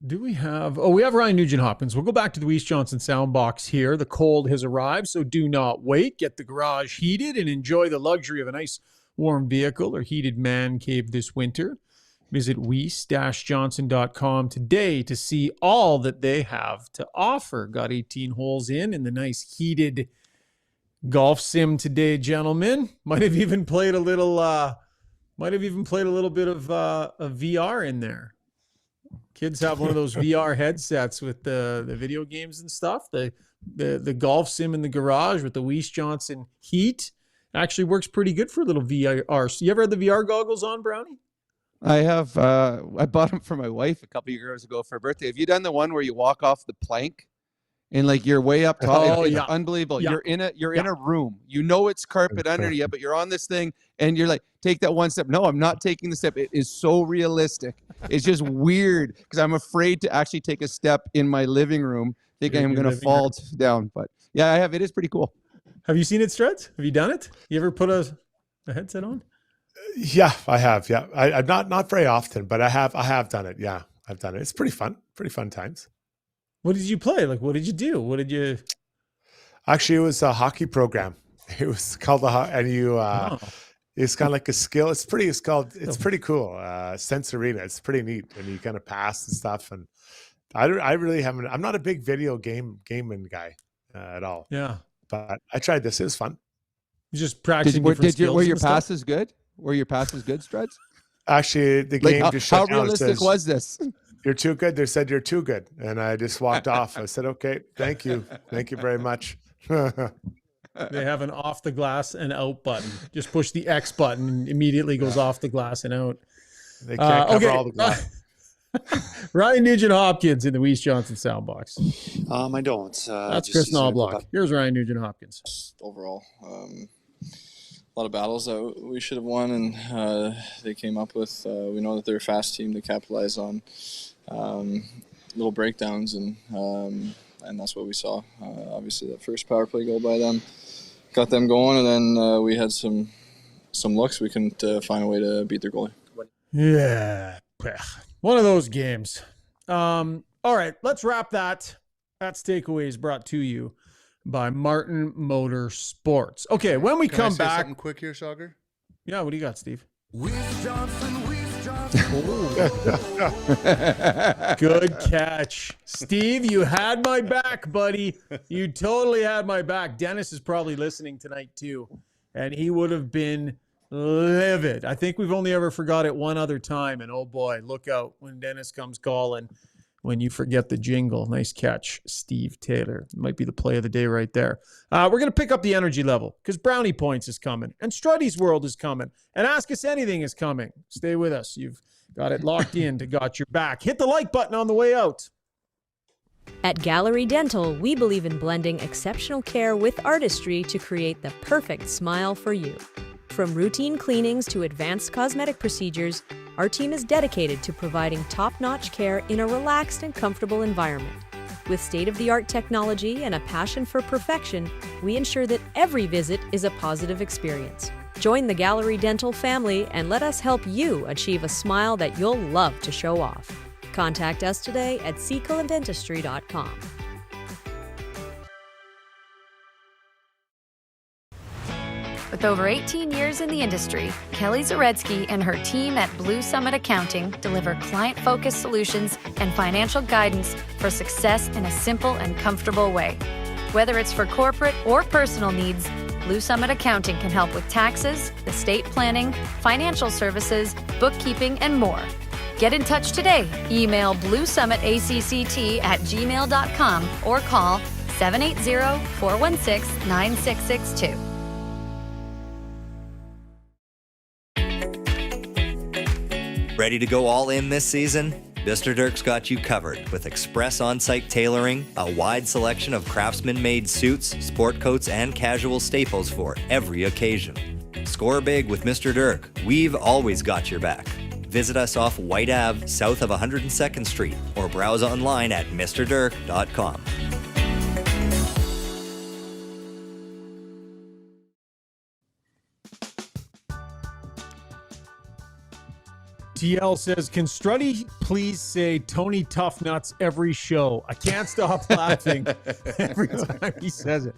Do we have... we have Ryan Nugent-Hopkins. We'll go back to the Weiss Johnson sound box here. The cold has arrived, so do not wait. Get the garage heated and enjoy the luxury of a nice warm vehicle or heated man cave this winter. Visit weiss-johnson.com today to see all that they have to offer. Got 18 holes in the nice heated golf sim today, gentlemen. Might have even played a little bit of VR in there. Kids have one of those VR headsets with the video games and stuff. The golf sim in the garage with the Weiss Johnson heat actually works pretty good for a little VR. So you ever had the VR goggles on, Brownie? I have. I bought them for my wife a couple of years ago for her birthday. Have you done the one where you walk off the plank and like you're way up top? It's unbelievable. Yeah. You're in a room. You know it's carpet under you, but you're on this thing and you're like, take that one step. No, I'm not taking the step. It is so realistic. It's just weird because I'm afraid to actually take a step in my living room, thinking I'm going to fall down. But yeah, I have. It is pretty cool. Have you seen it, Struds? Have you done it? You ever put a headset on? Yeah, I have. Yeah, I not very often, but I have done it. Yeah, I've done it. It's pretty fun. Pretty fun times. What did you play? Like, what did you do? What did you? Actually, it was a hockey program. It was called it's kind of like a skill. It's pretty cool. Sensorina. It's pretty neat, and you kind of pass and stuff. And I really haven't. I'm not a big video gaming guy at all. Yeah, but I tried this. It was fun. You just practicing. Were your passes good? Were your passes good, Struds? Actually, the game just shut down. How realistic was this? You're too good. They said you're too good, and I just walked off. I said, "Okay, thank you very much." They have an off the glass and out button. Just push the X button, and immediately goes off the glass and out. They can't cover all the glass. Ryan Nugent-Hopkins in the Weiss Johnson soundbox. I don't. That's Chris Knobloch. Here's Ryan Nugent-Hopkins. Overall, a lot of battles that we should have won, and they came up with. We know that they're a fast team to capitalize on little breakdowns, and that's what we saw. Obviously, that first power play goal by them got them going, and then we had some looks. We couldn't find a way to beat their goalie. Yeah, one of those games. All right, let's wrap that. That's takeaways brought to you by Martin Motorsports. Okay, when we come back, something quick here, Shogger. Yeah, what do you got, Steve? Weiss Johnson. Good catch, Steve. You had my back, buddy. You totally had my back. Dennis is probably listening tonight too, and he would have been livid. I think we've only ever forgot it one other time, and oh boy, look out when Dennis comes calling. When you forget the jingle. Nice catch, Steve Taylor. Might be the play of the day right there. We're going to pick up the energy level because Brownie Points is coming and Struddy's World is coming and Ask Us Anything is coming. Stay with us. You've got it locked in to Got Your Back. Hit the like button on the way out. At Gallery Dental, we believe in blending exceptional care with artistry to create the perfect smile for you. From routine cleanings to advanced cosmetic procedures, our team is dedicated to providing top-notch care in a relaxed and comfortable environment. With state-of-the-art technology and a passion for perfection, we ensure that every visit is a positive experience. Join the Gallery Dental family and let us help you achieve a smile that you'll love to show off. Contact us today at secolanddentistry.com. With over 18 years in the industry, Kelly Zaretsky and her team at Blue Summit Accounting deliver client-focused solutions and financial guidance for success in a simple and comfortable way. Whether it's for corporate or personal needs, Blue Summit Accounting can help with taxes, estate planning, financial services, bookkeeping, and more. Get in touch today. Email bluesummitacct@gmail.com or call 780-416-9662. Ready to go all in this season? Mr. Dirk's got you covered with express on-site tailoring, a wide selection of craftsman-made suits, sport coats, and casual staples for every occasion. Score big with Mr. Dirk. We've always got your back. Visit us off White Ave, south of 102nd Street, or browse online at mrdirk.com. TL says, can Struddy please say Tony Tough Nuts every show? I can't stop laughing every time he says it.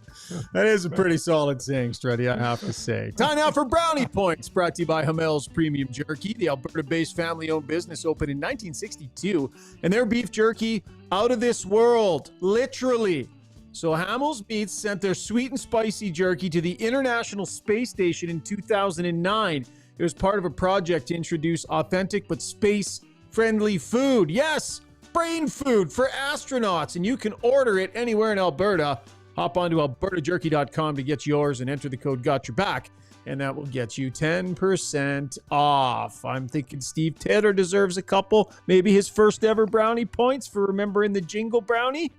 That is a pretty solid saying, Struddy, I have to say. Time now for Brownie Points, brought to you by Hamel's Premium Jerky, the Alberta-based family-owned business opened in 1962, and their beef jerky out of this world, literally. So Hamel's Meats sent their sweet and spicy jerky to the International Space Station in 2009. It was part of a project to introduce authentic but space-friendly food. Yes, brain food for astronauts, and you can order it anywhere in Alberta. Hop onto albertajerky.com to get yours and enter the code GOTYOURBACK, and that will get you 10% off. I'm thinking Steve Taylor deserves a couple, maybe his first ever Brownie Points for remembering the jingle Brownie.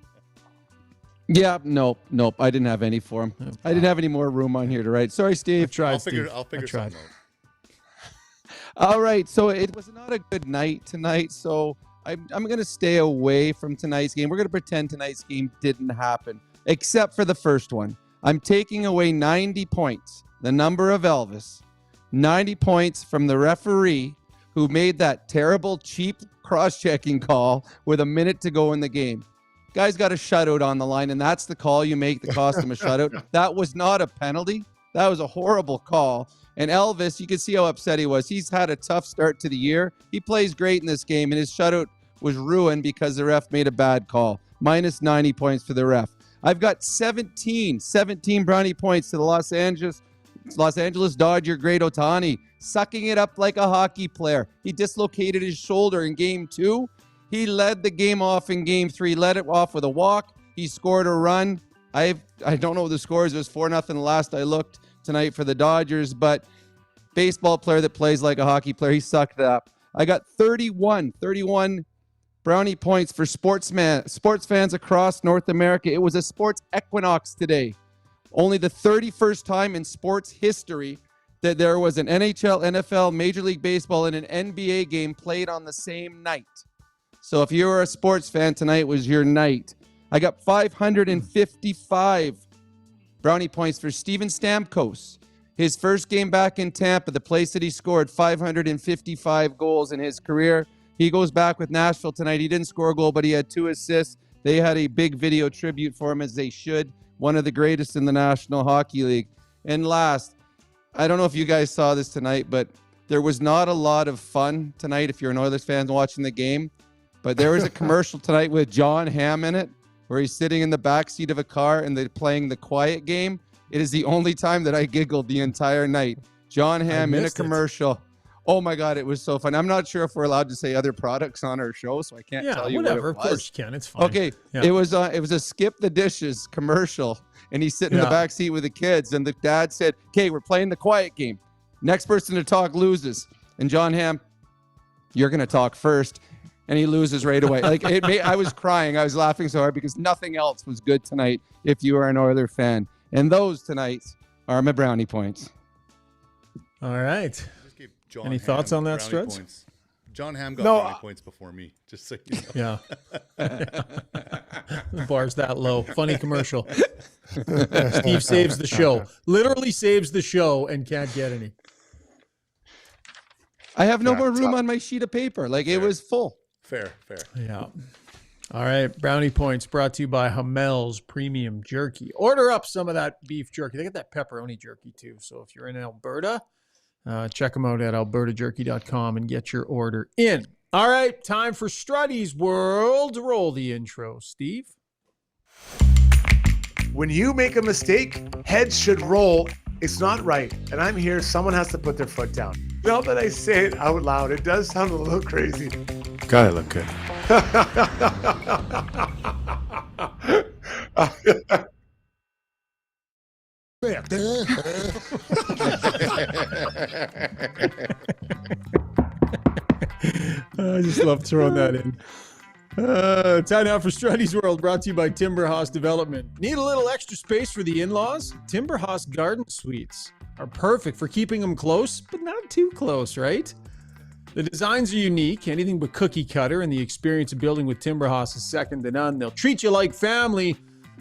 Yeah, nope. I didn't have any for him. I didn't have any more room on here to write. Sorry, Steve. I'll figure something out. All right, so it was not a good night tonight, so I'm going to stay away from tonight's game. We're going to pretend tonight's game didn't happen, except for the first one. I'm taking away 90 points, the number of Elvis, 90 points from the referee who made that terrible, cheap cross-checking call with a minute to go in the game. Guy's got a shutout on the line, and that's the call you make that cost him a shutout. That was not a penalty. That was a horrible call. And Elvis, you can see how upset he was. He's had a tough start to the year. He plays great in this game, and his shutout was ruined because the ref made a bad call. Minus 90 points for the ref. I've got 17 Brownie points to the Los Angeles Dodger great Ohtani, sucking it up like a hockey player. He dislocated his shoulder in Game 2. He led the game off in Game 3, led it off with a walk. He scored a run. I don't know the scores. It was 4-0 last I looked tonight for the Dodgers, but baseball player that plays like a hockey player, he sucked up. I got 31 Brownie points for sports fans across North America. It was a sports equinox today. Only the 31st time in sports history that there was an NHL, NFL, Major League Baseball, and an NBA game played on the same night. So if you were a sports fan, tonight was your night. I got 555 Brownie points for Steven Stamkos. His first game back in Tampa, the place that he scored 555 goals in his career. He goes back with Nashville tonight. He didn't score a goal, but he had 2 assists. They had a big video tribute for him, as they should. One of the greatest in the National Hockey League. And last, I don't know if you guys saw this tonight, but there was not a lot of fun tonight if you're an Oilers fan watching the game. But there was a commercial tonight with John Hamm in it, where he's sitting in the back seat of a car and they're playing the quiet game. It is the only time that I giggled the entire night. John Hamm in a commercial. Oh my God, it was so fun. I'm not sure if we're allowed to say other products on our show, so I can't tell you whatever. What it was. Of course you can. It's fine. Okay, yeah. It was a Skip the Dishes commercial, and he's sitting in the back seat with the kids, and the dad said, "Okay, we're playing the quiet game. Next person to talk loses." And John Hamm, "You're going to talk first." And he loses right away. I was crying. I was laughing so hard because nothing else was good tonight if you are an Oilers fan. And those tonight are my Brownie points. All right. John Any Hamm thoughts on that, Brownie Struds? points. John Hamm got brownie points before me, just so you know. Yeah. The bar's that low. Funny commercial. Steve saves the show. Literally saves the show and can't get any. I have no more room on my sheet of paper. It was full. Fair. Yeah. All right. Brownie points brought to you by Hamel's Premium Jerky. Order up some of that beef jerky. They got that pepperoni jerky too. So if you're in Alberta, check them out at albertajerky.com and get your order in. All right. Time for Struddy's World. Roll the intro, Steve. When you make a mistake, heads should roll. It's not right. And I'm here. Someone has to put their foot down. Now that I say it out loud, it does sound a little crazy. Gotta look good. I just love throwing that in. Time now for Struddy's World, brought to you by Timber House Development. Need a little extra space for the in-laws? Timber House Garden Suites are perfect for keeping them close, but not too close, right? The designs are unique, anything but cookie cutter, and the experience of building with Timber House is second to none. They'll treat you like family,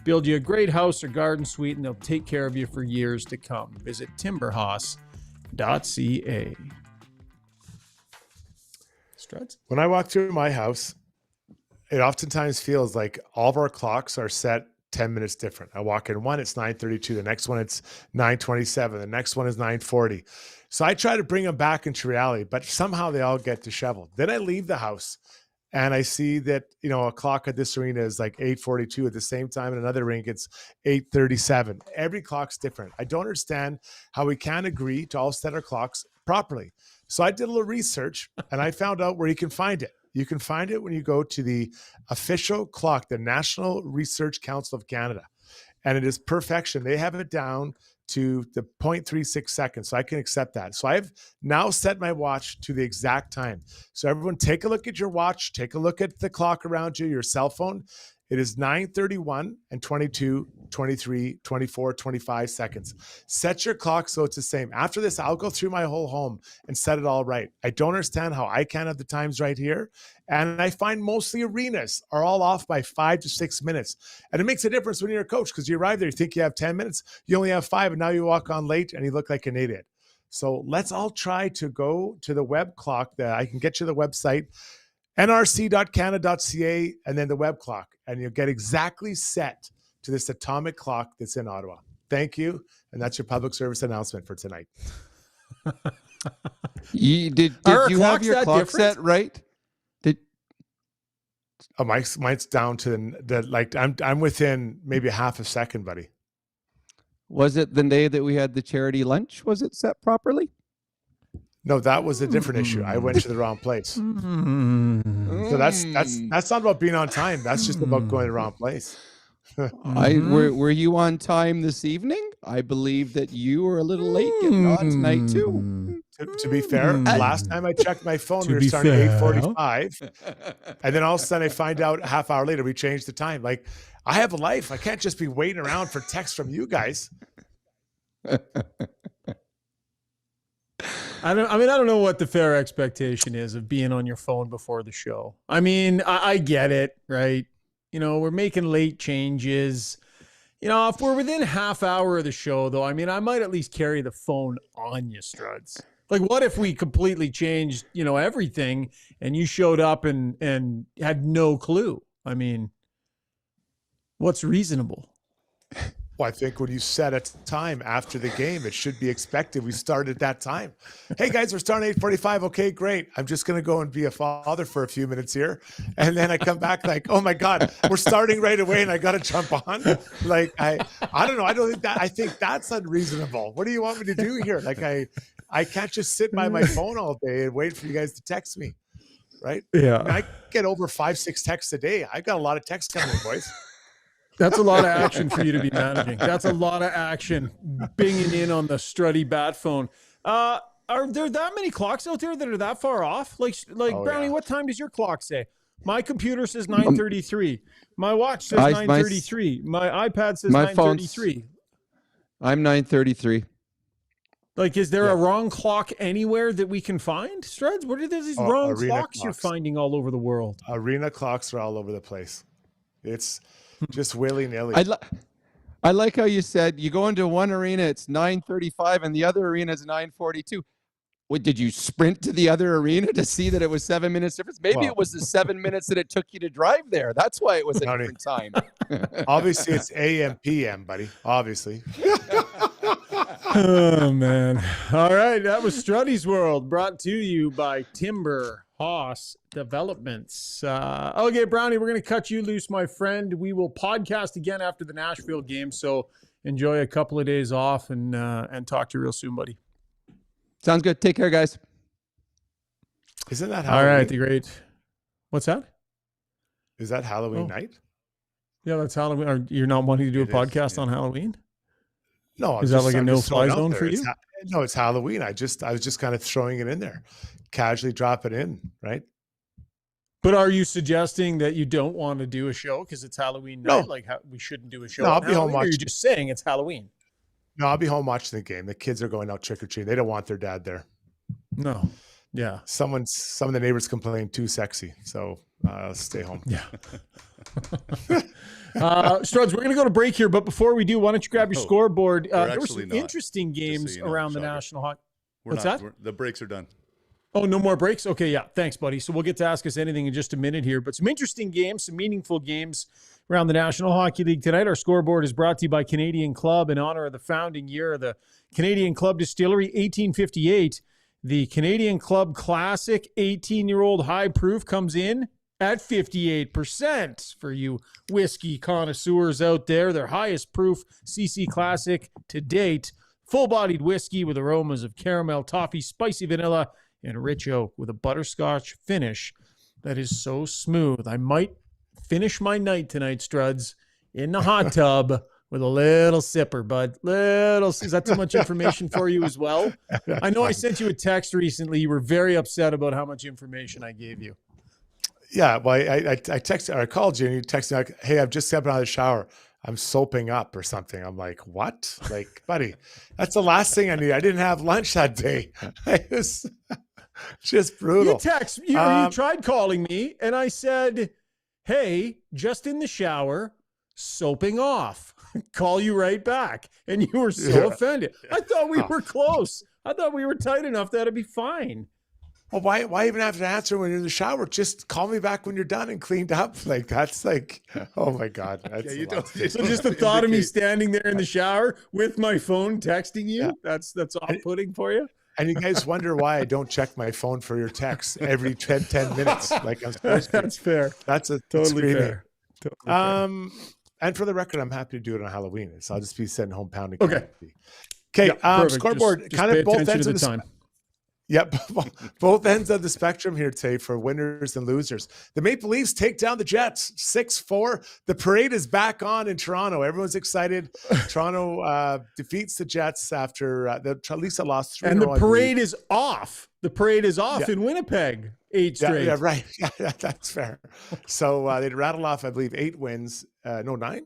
build you a great house or garden suite, and they'll take care of you for years to come. Visit timberhouse.ca. Struds? When I walk through my house, it oftentimes feels like all of our clocks are set 10 minutes different. I walk in one, it's 9:32. The next one, it's 9:27. The next one is 9:40. So I try to bring them back into reality, but somehow they all get disheveled. Then I leave the house and I see that, a clock at this arena is like 8:42 at the same time. In another rink, it's 8:37. Every clock's different. I don't understand how we can't agree to all set our clocks properly. So I did a little research and I found out where you can find it. You can find it when you go to the official clock, the National Research Council of Canada. And it is perfection. They have it down to the 0.36 seconds. So I can accept that. So I've now set my watch to the exact time. So everyone take a look at your watch, take a look at the clock around you, your cell phone. It is 9:31 and 22, 23, 24, 25 seconds. Set your clock so it's the same. After this, I'll go through my whole home and set it all right. I don't understand how I can't have the times right here. And I find mostly arenas are all off by 5 to 6 minutes. And it makes a difference when you're a coach because you arrive there, you think you have 10 minutes, you only have 5, and now you walk on late and you look like an idiot. So let's all try to go to the web clock. I can get you the website, nrc.canada.ca, and then the web clock, and you'll get exactly set to this atomic clock that's in Ottawa. Thank you, and that's your public service announcement for tonight. Did you have your clock set right? Oh, mine's down to I'm within maybe a half a second, buddy. Was it the day that we had the charity lunch? Was it set properly? No, that was a different issue. I went to the wrong place. So that's not about being on time. That's just about going to the wrong place. Were you on time this evening? I believe that you were a little late getting on tonight too. To be fair, last time I checked my phone, we were starting at 8:45, and then all of a sudden I find out a half hour later we changed the time. Like, I have a life. I can't just be waiting around for texts from you guys. I don't know what the fair expectation is of being on your phone before the show. I mean, I get it, right? We're making late changes. If we're within half hour of the show, though, I might at least carry the phone on you, Struds. Like, what if we completely changed, everything, and you showed up and had no clue? What's reasonable? Well, I think when you set a time after the game, it should be expected we start at that time. Hey, guys, we're starting at 8:45. Okay, great. I'm just going to go and be a father for a few minutes here. And then I come back like, oh, my God, we're starting right away and I got to jump on. Like, I don't know. I think that's unreasonable. What do you want me to do here? Like, I can't just sit by my phone all day and wait for you guys to text me, right? Yeah. I get over 5-6 texts a day. I got a lot of texts coming, boys. That's a lot of action for you to be managing. That's a lot of action, binging in on the Struddy bat phone. Are there that many clocks out there that are that far off? Like Brownie, yeah. What time does your clock say? My computer says 9:33. My watch says 9:33. My iPad says 9:33. I'm 9:33. Like, is there a wrong clock anywhere that we can find, Struds? What are these wrong clocks you're finding all over the world? Arena clocks are all over the place. It's just willy-nilly. I like how you said you go into one arena, it's 9:35, and the other arena is 9:42. What, did you sprint to the other arena to see that it was 7 minutes difference? Maybe it was the 7 minutes that it took you to drive there. That's why it was a different time. Obviously, it's AM, PM, buddy. Obviously. Oh, man. All right. That was Struddy's World, brought to you by Timber House Developments. Okay, Brownie, we're going to cut you loose, my friend. We will podcast again after the Nashville game, so enjoy a couple of days off and talk to you real soon, buddy. Sounds good. Take care, guys. Isn't that Halloween? All right, the great. What's that? Is that Halloween night? Yeah, that's Halloween. Or you're not wanting to do a podcast on Halloween? No. Is that like a no-fly zone for you? No, it's Halloween. I was just kind of throwing it in there. Casually drop it in, right? But are you suggesting that you don't want to do a show because it's Halloween night? No. Like we shouldn't do a show? No, I'll on be home Halloween, or watching. you're just saying it's Halloween? No, I'll be home watching the game. The kids are going out trick-or-treating. They don't want their dad there. No. Yeah. Some of the neighbors complain too sexy. So I'll stay home. Yeah. Struds, we're going to go to break here. But before we do, why don't you grab your scoreboard? There were some interesting games around the National Hockey. What's that? The breaks are done. Oh, no more breaks? Okay, yeah. Thanks, buddy. So we'll get to Ask Us Anything in just a minute here. But some interesting games, some meaningful games around the National Hockey League tonight. Our scoreboard is brought to you by Canadian Club in honor of the founding year of the Canadian Club Distillery, 1858. The Canadian Club Classic 18-year-old high proof comes in at 58% for you whiskey connoisseurs out there. Their highest proof CC Classic to date. Full-bodied whiskey with aromas of caramel, toffee, spicy vanilla, and rich oak with a butterscotch finish that is so smooth. I might finish my night tonight, Struds, in the hot tub with a little sipper, bud. Is that too much information for you as well? I know I sent you a text recently. You were very upset about how much information I gave you. Yeah, well, I texted, or I called you, and you texted me like, "Hey, I've just stepped out of the shower. I'm soaping up or something." I'm like, "What?" Like, buddy, that's the last thing I need. I didn't have lunch that day. It was just brutal. You tried calling me, and I said, "Hey, just in the shower, soaping off." Call you right back, and you were so offended. I thought we were close. I thought we were tight enough that it'd be fine. Well, why even have to answer when you're in the shower? Just call me back when you're done and cleaned up. Like, that's like, oh my God. That's So just the thought of me standing there in the shower with my phone texting you, that's off-putting for you? And you guys wonder why I don't check my phone for your texts every 10 minutes. Like I'm supposed to. That's fair. That's Totally fair. Totally fair. And for the record, I'm happy to do it on Halloween. So I'll just be sitting home pounding. Okay. Scoreboard, just kind of both ends of the time. Yep, both ends of the spectrum here today for winners and losers. The Maple Leafs take down the Jets 6-4. The parade is back on in Toronto. Everyone's excited. Toronto defeats the Jets after the Leafs had lost 3 and the parade is off. The parade is off in Winnipeg. 8 straight. Yeah, right. Yeah, that's fair. So they'd rattled off, I believe, 8 wins. No, 9?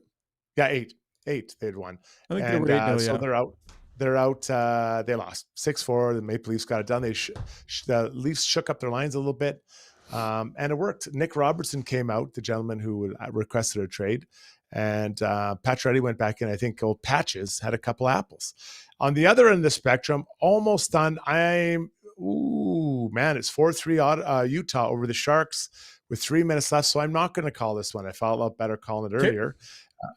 Yeah, 8. 8 they'd won. I think they were 8 now, so they're out. They're out. They lost 6-4. The Maple Leafs got it done. The Leafs shook up their lines a little bit, and it worked. Nick Robertson came out, the gentleman who requested a trade, and Pacioretty went back in. I think old Patches had a couple apples. On the other end of the spectrum, almost done. It's 4-3 Utah over the Sharks with 3 minutes left. So I'm not going to call this one. I felt a lot better calling it earlier.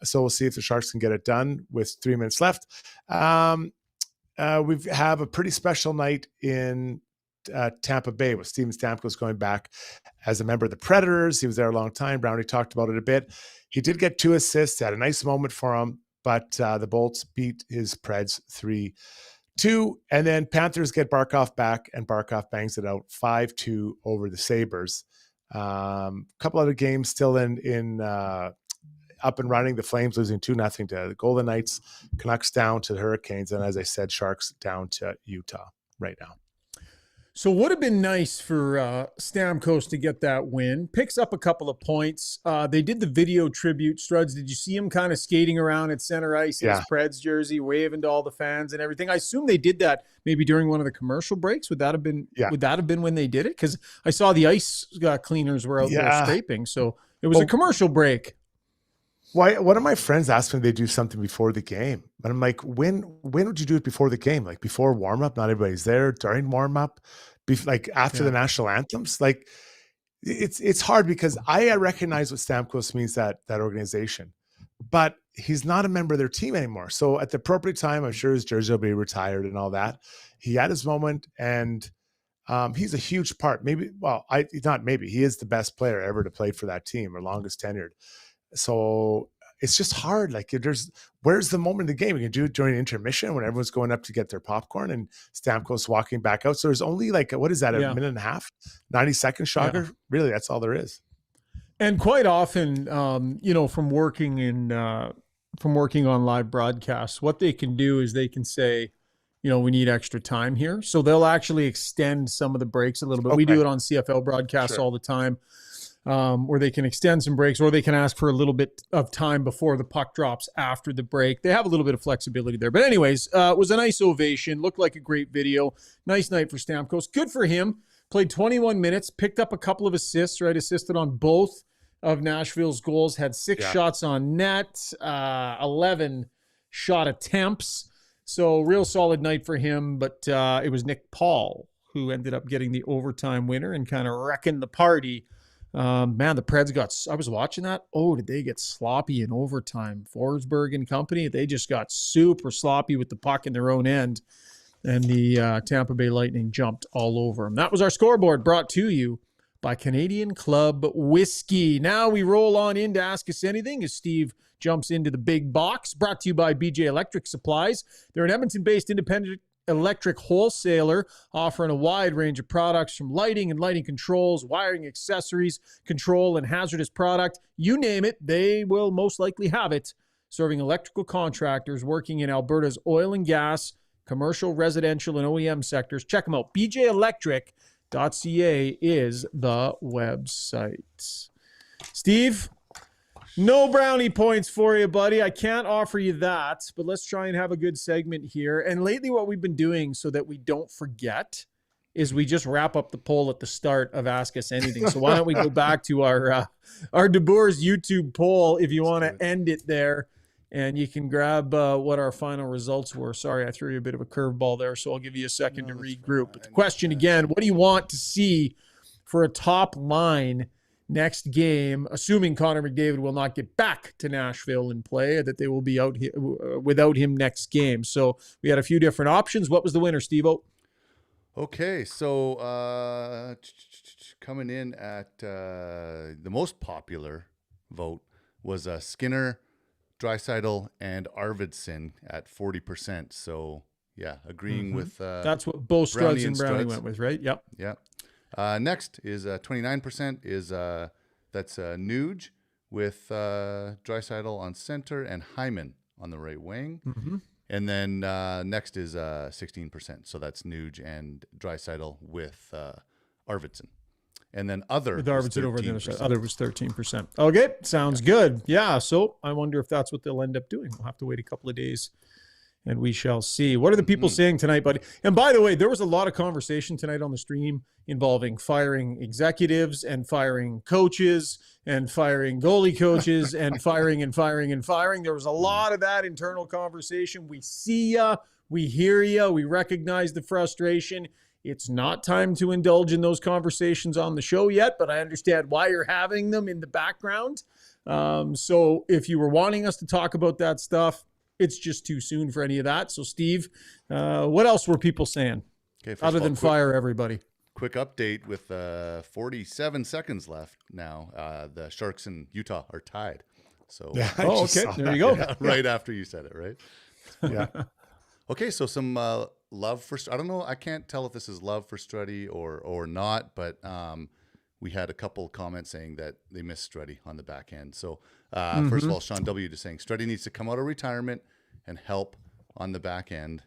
So we'll see if the Sharks can get it done with 3 minutes left. We have a pretty special night in Tampa Bay with Steven Stamkos going back as a member of the Predators. He was there a long time. Brownie talked about it a bit. He did get 2 assists, had a nice moment for him, but the Bolts beat his Preds 3-2. And then Panthers get Barkov back, and Barkov bangs it out 5-2 over the Sabres. Couple other games still in up and running. The Flames losing 2-0 to the Golden Knights, Canucks down to the Hurricanes, and as I said, Sharks down to Utah right now. So would have been nice for Stamkos to get that win. Picks up a couple of points. They did the video tribute. Struds, did you see him kind of skating around at center ice in his Preds jersey, waving to all the fans and everything? I assume they did that maybe during one of the commercial breaks. Would that have been? Would that have been when they did it? Because I saw the ice cleaners were out there scraping, so it was a commercial break. Why? One of my friends asked me if they do something before the game, and I'm like, when would you do it before the game? Like before warm up? Not everybody's there. During warm up, like after the national anthems. Like it's hard because I recognize what Stamkos means, that organization, but he's not a member of their team anymore. So at the appropriate time, I'm sure his jersey will be retired and all that. He had his moment, and he's a huge part. He is the best player ever to play for that team, or longest tenured. So it's just hard. Like where's the moment of the game? You can do it during intermission when everyone's going up to get their popcorn and Stamkos walking back out. So there's only like, what is that? A minute and a half, 90-second shocker. Yeah. Really, that's all there is. And quite often, from working on live broadcasts, what they can do is they can say, we need extra time here. So they'll actually extend some of the breaks a little bit. Okay. We do it on CFL broadcasts all the time. where they can extend some breaks, or they can ask for a little bit of time before the puck drops after the break. They have a little bit of flexibility there. But anyways, it was a nice ovation. Looked like a great video. Nice night for Stamkos. Good for him. Played 21 minutes, picked up a couple of assists, right? Assisted on both of Nashville's goals, had 6 shots on net, 11 shot attempts. So real solid night for him. But it was Nick Paul who ended up getting the overtime winner and kind of wrecking the party. Man, the Preds I was watching that. Oh, did they get sloppy in overtime? Forsberg and company, they just got super sloppy with the puck in their own end. And the Tampa Bay Lightning jumped all over them. That was our scoreboard, brought to you by Canadian Club Whiskey. Now we roll on in to Ask Us Anything as Steve jumps into the big box. Brought to you by BJ Electric Supplies. They're an Edmonton-based independent electric wholesaler offering a wide range of products from lighting and lighting controls, wiring accessories, control and hazardous product. You name it, they will most likely have it. Serving electrical contractors working in Alberta's oil and gas, commercial, residential, and OEM sectors. Check them out. bjelectric.ca is the website. Steve, no brownie points for you, buddy. I can't offer you that, but let's try and have a good segment here. And lately what we've been doing so that we don't forget is we just wrap up the poll at the start of Ask Us Anything. So why don't we go back to our De Boer's YouTube poll if you want to end it there, and you can grab what our final results were. Sorry, I threw you a bit of a curveball there, so I'll give you a second to regroup. But the question again, what do you want to see for a top line next game, assuming Connor McDavid will not get back to Nashville and play, that they will be out without him next game? So we had a few different options. What was the winner, Steve-O? Okay, so coming in at the most popular vote was Skinner, Draisaitl, and Arvidsson at 40%. So yeah, agreeing with that's what both Struds and Brownie went with, right? Yep. Yep. Next is 29% is that's Nuge with Draisaitl on center and Hyman on the right wing. And then next is 16%. So that's Nuge and Draisaitl with Arvidsson. And then other. With Arvidsson over the other side. Other was 13%. Okay, sounds good. Yeah, so I wonder if that's what they'll end up doing. We'll have to wait a couple of days and we shall see. What are the people saying tonight, buddy? And by the way, there was a lot of conversation tonight on the stream involving firing executives and firing coaches and firing goalie coaches and firing and firing and firing. There was a lot of that internal conversation. We see ya. We hear ya. We recognize the frustration. It's not time to indulge in those conversations on the show yet, but I understand why you're having them in the background. So if you were wanting us to talk about that stuff, it's just too soon for any of that. So, Steve, what else were people saying other than fire everybody? Quick update with 47 seconds left now. The Sharks and Utah are tied. So, yeah, okay. There you go. Yeah, right after you said it, right? Yeah. Okay, so some love for, I don't know, I can't tell if this is love for Struddy or not, but we had a couple comments saying that they missed Struddy on the back end. So first of all, Sean W. just saying Struddy needs to come out of retirement and help on the back end.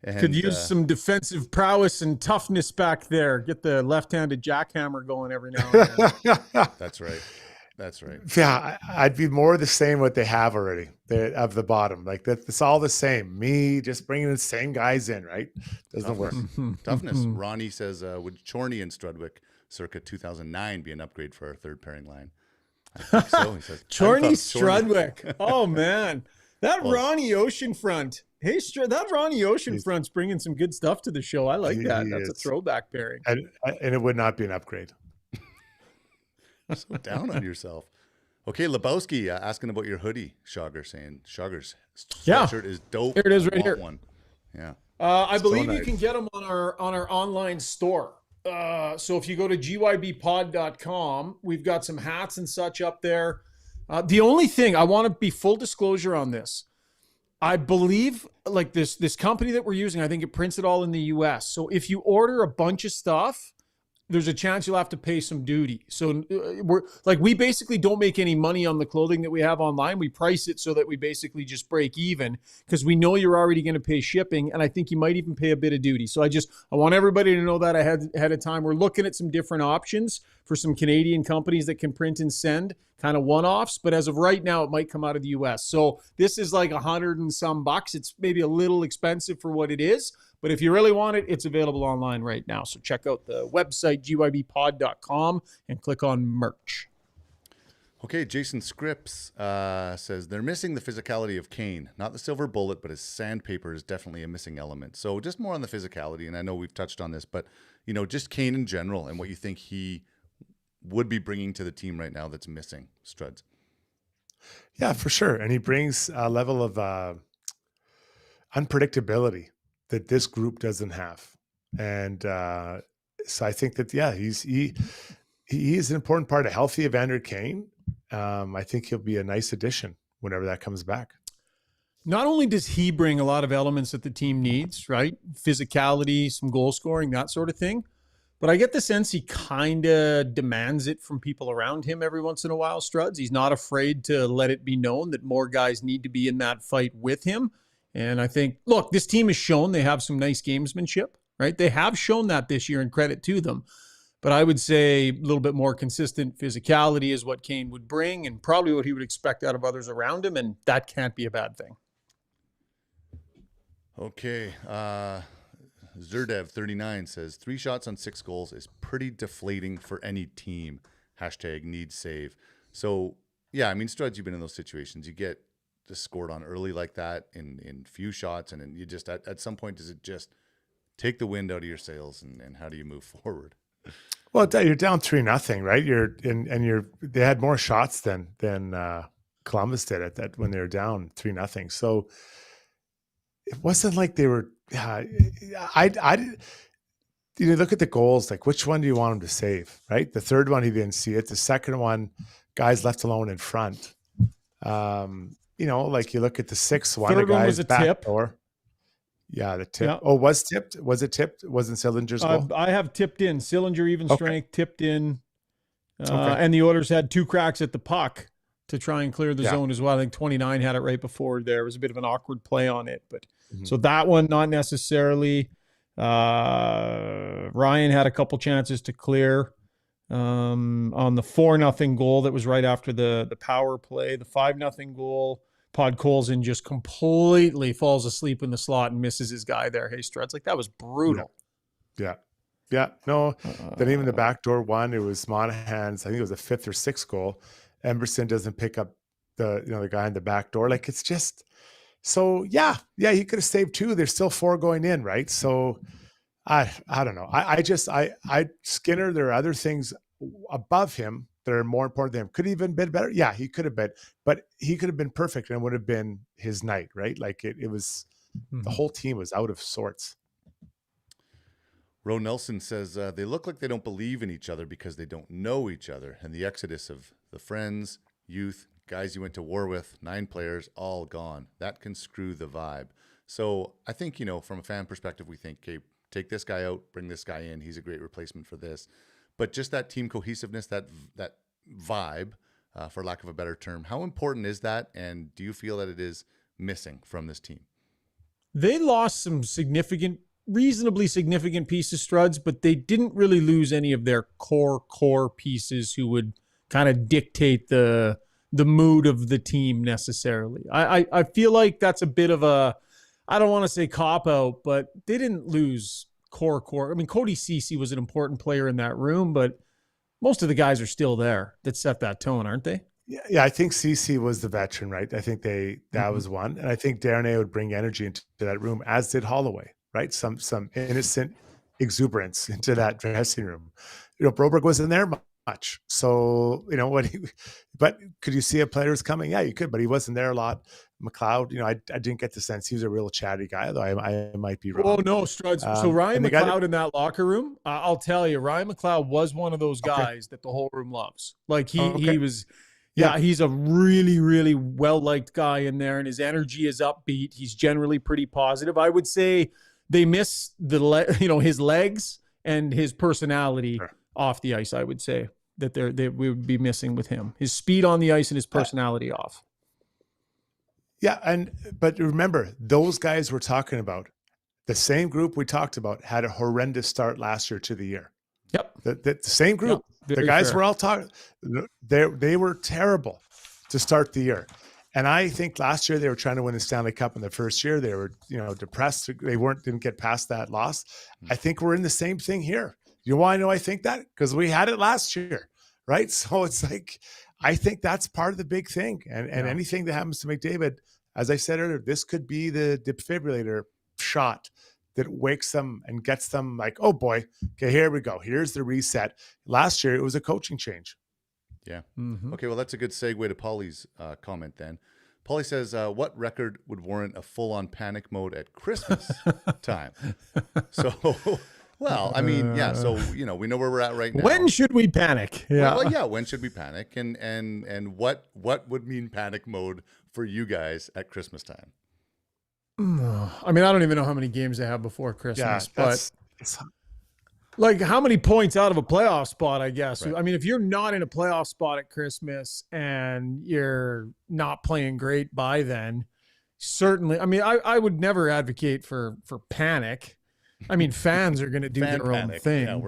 And, could use some defensive prowess and toughness back there. Get the left-handed jackhammer going every now and then. That's right. That's right. Yeah, I'd be more the same what they have already of the bottom. Like it's all the same. Me just bringing the same guys in, right? Doesn't work. Toughness. Ronnie says, would Chorney and Strudwick circa 2009 be an upgrade for our third pairing line? I think so. He says, Chorney Strudwick. Oh, man. That Ronnie Oceanfront. Hey, that Ronnie Oceanfront's bringing some good stuff to the show. I like that. That's a throwback pairing. And it would not be an upgrade. So down on yourself. Okay, Lebowski asking about your hoodie, Shogger, saying Shogger's sweatshirt is dope. Here it is right here. One. Yeah. I believe you can get them on our online store. So if you go to gybpod.com, we've got some hats and such up there. The only thing, I want to be full disclosure on this. I believe like this company that we're using, I think it prints it all in the US. So if you order a bunch of stuff, there's a chance you'll have to pay some duty. So we basically don't make any money on the clothing that we have online. We price it so that we basically just break even because we know you're already going to pay shipping. And I think you might even pay a bit of duty. So I want everybody to know that ahead of time. We're looking at some different options for some Canadian companies that can print and send kind of one-offs. But as of right now, it might come out of the US. So this is like $100 and some bucks. It's maybe a little expensive for what it is. But if you really want it, it's available online right now. So check out the website, gybpod.com, and click on merch. Okay, Jason Scripps says they're missing the physicality of Kane. Not the silver bullet, but his sandpaper is definitely a missing element. So just more on the physicality, and I know we've touched on this, but just Kane in general and what you think he would be bringing to the team right now that's missing, Struds. Yeah, for sure. And he brings a level of unpredictability that this group doesn't have. And so I think that, he is an important part, a healthy Evander Kane. I think he'll be a nice addition whenever that comes back. Not only does he bring a lot of elements that the team needs, right? Physicality, some goal scoring, that sort of thing. But I get the sense he kind of demands it from people around him every once in a while, Struds. He's not afraid to let it be known that more guys need to be in that fight with him. And I think, look, this team has shown they have some nice gamesmanship, right? They have shown that this year, and credit to them. But I would say a little bit more consistent physicality is what Kane would bring and probably what he would expect out of others around him, and that can't be a bad thing. Okay. Zerdev39 says 3 shots on 6 goals is pretty deflating for any team. #needs save. So, yeah, I mean, Struds, you've been in those situations. You get just scored on early like that in few shots, and then you just at some point, does it just take the wind out of your sails, and how do you move forward? Well, you're down 3-0, right? They had more shots than Columbus did at that when they were down 3-0. So it wasn't like they were. You look at the goals, like which one do you want him to save, right? The third one, he didn't see it. The second one, guys left alone in front. Like you look at the 6th one, third the one guy's was a back tip. door. Yeah, the tip. Yeah. Oh, was tipped? Was it tipped? Wasn't Sillinger's goal? I have tipped in. Sillinger even strength, tipped in. Okay. And the Oilers had 2 cracks at the puck to try and clear the zone as well. I think 29 had it right before there. It was a bit of an awkward play on it. But so that one, not necessarily. Ryan had a couple chances to clear on the 4-0 goal that was right after the power play. The 5-0 goal, Podkolzin just completely falls asleep in the slot and misses his guy there. Hey, Struds, like that was brutal. Yeah. No, then even the backdoor one, it was Monahan's. I think it was the 5th or 6th goal. Emberson doesn't pick up the guy in the back door. Like it's just so. Yeah, he could have saved 2. There's still 4 going in, right? So I don't know. I Skinner. There are other things above him that are more important than him. Could he have been better? Yeah, he could have been, but he could have been perfect and it would have been his night, right? Like it was. The whole team was out of sorts. Ro Nelson says they look like they don't believe in each other because they don't know each other. And the exodus of the friends, youth, guys you went to war with, 9 players, all gone. That can screw the vibe. So I think, from a fan perspective, we think, okay, take this guy out, bring this guy in. He's a great replacement for this. But just that team cohesiveness, that vibe, for lack of a better term, how important is that? And do you feel that it is missing from this team? They lost some reasonably significant pieces, Struds, but they didn't really lose any of their core pieces who would kind of dictate the mood of the team necessarily. I feel like that's a bit of a, I don't want to say cop-out, but they didn't lose core. I mean, Cody Ceci was an important player in that room, but most of the guys are still there that set that tone, aren't they? Yeah, I think Ceci was the veteran, right? I think that was one. And I think Darnay would bring energy into that room, as did Holloway, right? Some innocent exuberance into that dressing room. Broberg wasn't there much. So, but could you see a player was coming? Yeah, you could, but he wasn't there a lot. McLeod, I didn't get the sense he was a real chatty guy, though I might be wrong. Oh, no, Struds. So Ryan McLeod in that locker room, I'll tell you, Ryan McLeod was one of those guys that the whole room loves. Like he was... Yeah, he's a really, really well-liked guy in there, and his energy is upbeat. He's generally pretty positive. I would say they miss his legs and his personality off the ice, I would say, that we would be missing with him. His speed on the ice and his personality off. Yeah, but remember, those guys we're talking about, the same group we talked about, had a horrendous start last year to the year. Yep. The same group. Yep, the guys fair. were all talking. They were terrible to start the year. And I think last year they were trying to win the Stanley Cup in the first year. They were, depressed. They didn't get past that loss. I think we're in the same thing here. You know why I know I think that? Because we had it last year, right? So it's like, I think that's part of the big thing. And anything that happens to McDavid, as I said earlier, this could be the defibrillator shot that wakes them and gets them like, oh boy, okay, here we go. Here's the reset. Last year, it was a coaching change. Yeah. Okay, well, that's a good segue to Paulie's comment then. Paulie says, what record would warrant a full-on panic mode at Christmas time? So, well, I mean, yeah, so, we know where we're at right now. When should we panic? Yeah. Well, yeah, when should we panic? And what would mean panic mode for you guys at Christmas time? I mean, I don't even know how many games they have before Christmas, but it's like how many points out of a playoff spot, I guess. Right. I mean, if you're not in a playoff spot at Christmas and you're not playing great by then, certainly, I mean, I would never advocate for panic. I mean, fans are going to do their own thing,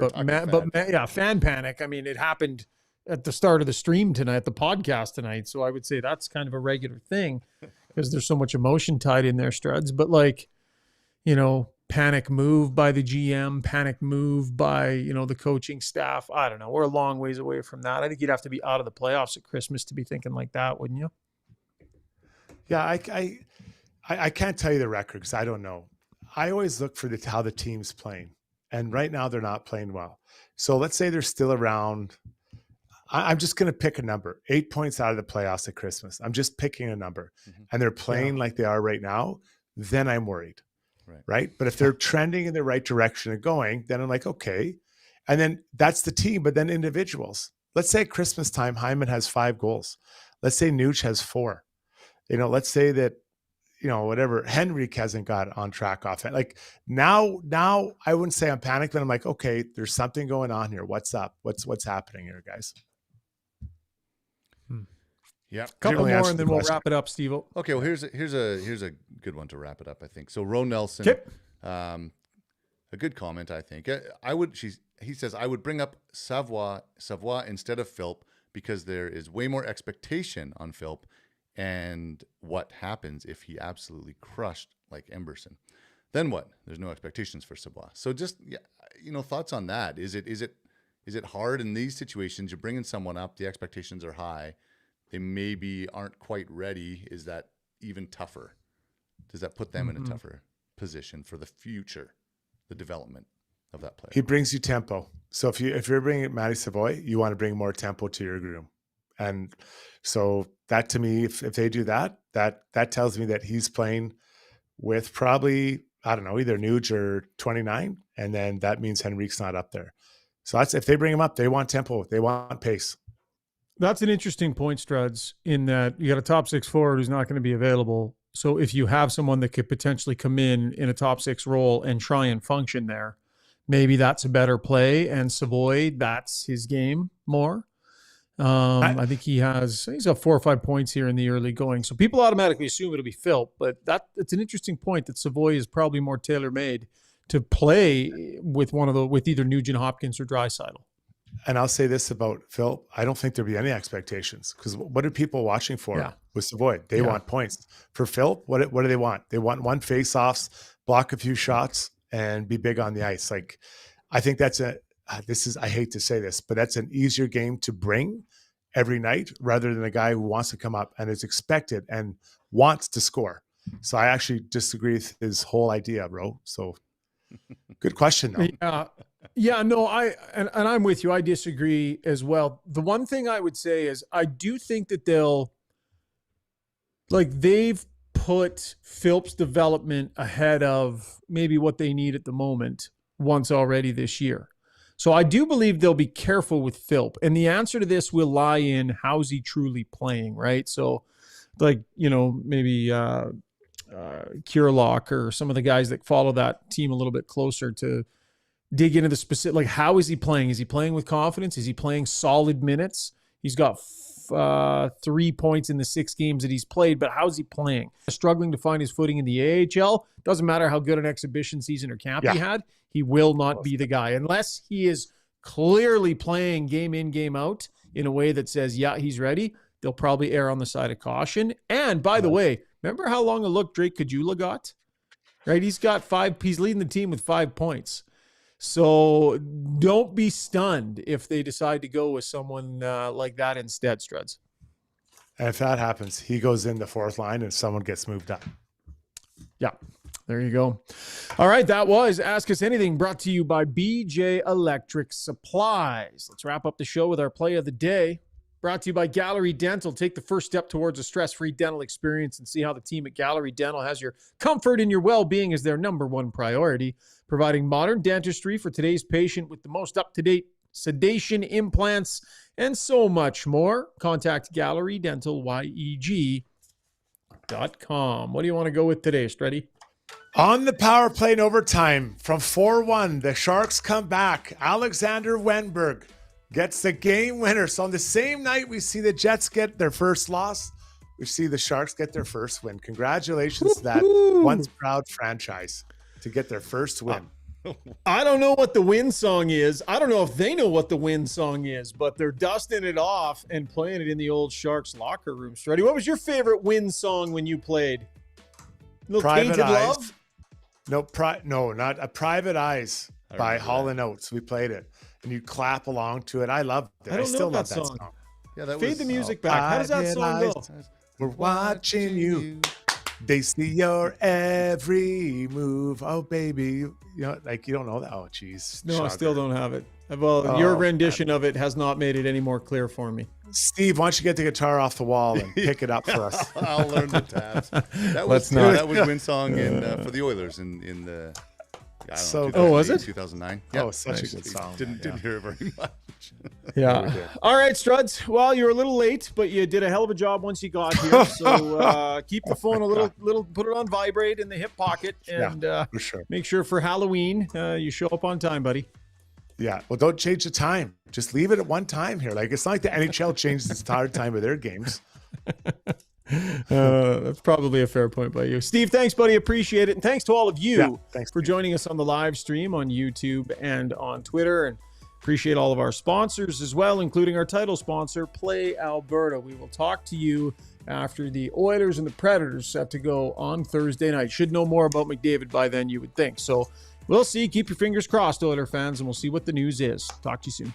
Yeah, fan panic. I mean, it happened at the start of the stream tonight, the podcast tonight. So I would say that's kind of a regular thing because there's so much emotion tied in there, Struds. But like, panic move by the GM, panic move by, the coaching staff. I don't know. We're a long ways away from that. I think you'd have to be out of the playoffs at Christmas to be thinking like that, wouldn't you? Yeah, I can't tell you the record because I don't know. I always look for how the team's playing. And right now they're not playing well. So let's say they're still around. I'm just going to pick a number, 8 points out of the playoffs at Christmas. I'm just picking a number and they're playing like they are right now. Then I'm worried. Right. But if they're trending in the right direction and going, then I'm like, okay. And then that's the team, but then individuals. Let's say at Christmas time, Hyman has 5 goals. Let's say Nuge has 4. Let's say that, whatever, Henrik hasn't got on track off it. Like now I wouldn't say I'm panicked, but I'm like, okay, there's something going on here. What's up? What's happening here, guys? Yeah, couple more and then we'll wrap it up, Steve. Okay, well here's a good one to wrap it up, I think. So Ro Nelson, a good comment, I think. He says I would bring up Savoie instead of Philp because there is way more expectation on Philp, and what happens if he absolutely crushed like Emberson? Then what? There's no expectations for Savoie. So just thoughts on that. Is it hard in these situations? You're bringing someone up, the expectations are high. They maybe aren't quite ready. Is that even tougher? Does that put them in a tougher position for the future, the development of that player? He brings you tempo. So if you're bringing Matty Savoie, you want to bring more tempo to your room. And so that to me, if they do that tells me that he's playing with probably, I don't know, either Nuge or 29. And then that means Henrik's not up there. So that's, if they bring him up, they want tempo. They want pace. That's an interesting point, Struds, in that you got a top 6 forward who's not going to be available. So if you have someone that could potentially come in a top 6 role and try and function there, maybe that's a better play. And Savoie, that's his game more. I think he's got 4 or 5 points here in the early going. So people automatically assume it'll be Phil, but it's an interesting point that Savoie is probably more tailor-made to play with with either Nugent Hopkins or Draisaitl. And I'll say this about Phil. I don't think there'll be any expectations because what are people watching for with Savoie? They want points. For Phil, what do they want? They want 1 face-offs, block a few shots, and be big on the ice. Like, I think I hate to say this, but that's an easier game to bring every night rather than a guy who wants to come up and is expected and wants to score. So I actually disagree with his whole idea, bro. So good question, though. Yeah, no, I'm with you. I disagree as well. The one thing I would say is I do think that they've put Philp's development ahead of maybe what they need at the moment once already this year. So I do believe they'll be careful with Philp. And the answer to this will lie in how's he truly playing, right? So maybe Kurlock or some of the guys that follow that team a little bit closer to dig into the specific, like how is he playing? Is he playing with confidence? Is he playing solid minutes? He's got 3 points in the 6 games that he's played, but how's he playing? Struggling to find his footing in the AHL. Doesn't matter how good an exhibition season or camp he had. He will not be the guy unless he is clearly playing game in, game out in a way that says, yeah, he's ready. They'll probably err on the side of caution. And by the way, remember how long a look Drake Caggiula got? Right? He's leading the team with 5 points. So don't be stunned if they decide to go with someone like that instead, Struds. And if that happens, he goes in the 4th line and someone gets moved up. Yeah, there you go. All right, that was Ask Us Anything, brought to you by BJ Electric Supplies. Let's wrap up the show with our play of the day. Brought to you by Gallery Dental. Take the first step towards a stress-free dental experience and see how the team at Gallery Dental has your comfort and your well-being as their number one priority, providing modern dentistry for today's patient with the most up-to-date sedation, implants, and so much more. Contact GalleryDentalYEG.com. What do you want to go with today, Struddy? On the power play in overtime from 4-1, the Sharks come back. Alexander Wenberg gets the game winner. So on the same night we see the Jets get their first loss, we see the Sharks get their first win. Congratulations to that once proud franchise to get their first win. I don't know what the win song is. I don't know if they know what the win song is, but they're dusting it off and playing it in the old Sharks locker room. Struddy, what was your favorite win song when you played? Little Private Tainted Eyes. Love? No, not a Private Eyes by Hall & Oates. We played it. And you clap along to it. I loved it. I still love that song. Yeah, that Fade was the music back. How does that song go? We're watching you. They see your every move. Oh, baby. You know, like you don't know that. Oh, geez. No, I still don't have it. Well, your rendition of it has not made it any more clear for me. Steve, why don't you get the guitar off the wall and pick it up for us? I'll learn the tabs. That was win song for the Oilers in the. I don't know, was it 2009? Yeah. Oh, such a good song. Didn't hear it very much. Yeah. All right, Struds. Well, you're a little late, but you did a hell of a job once you got here. So keep the phone a little, put it on vibrate in the hip pocket, and for sure. Make sure for Halloween you show up on time, buddy. Yeah. Well, don't change the time. Just leave it at one time here. Like it's not like the NHL changes its entire time of their games. That's probably a fair point by you. Steve, thanks, buddy. Appreciate it. And thanks to all of you for joining us on the live stream on YouTube and on Twitter. And appreciate all of our sponsors as well, including our title sponsor, Play Alberta. We will talk to you after the Oilers and the Predators set to go on Thursday night. Should know more about McDavid by then, you would think. So we'll see. Keep your fingers crossed, Oiler fans, and we'll see what the news is. Talk to you soon.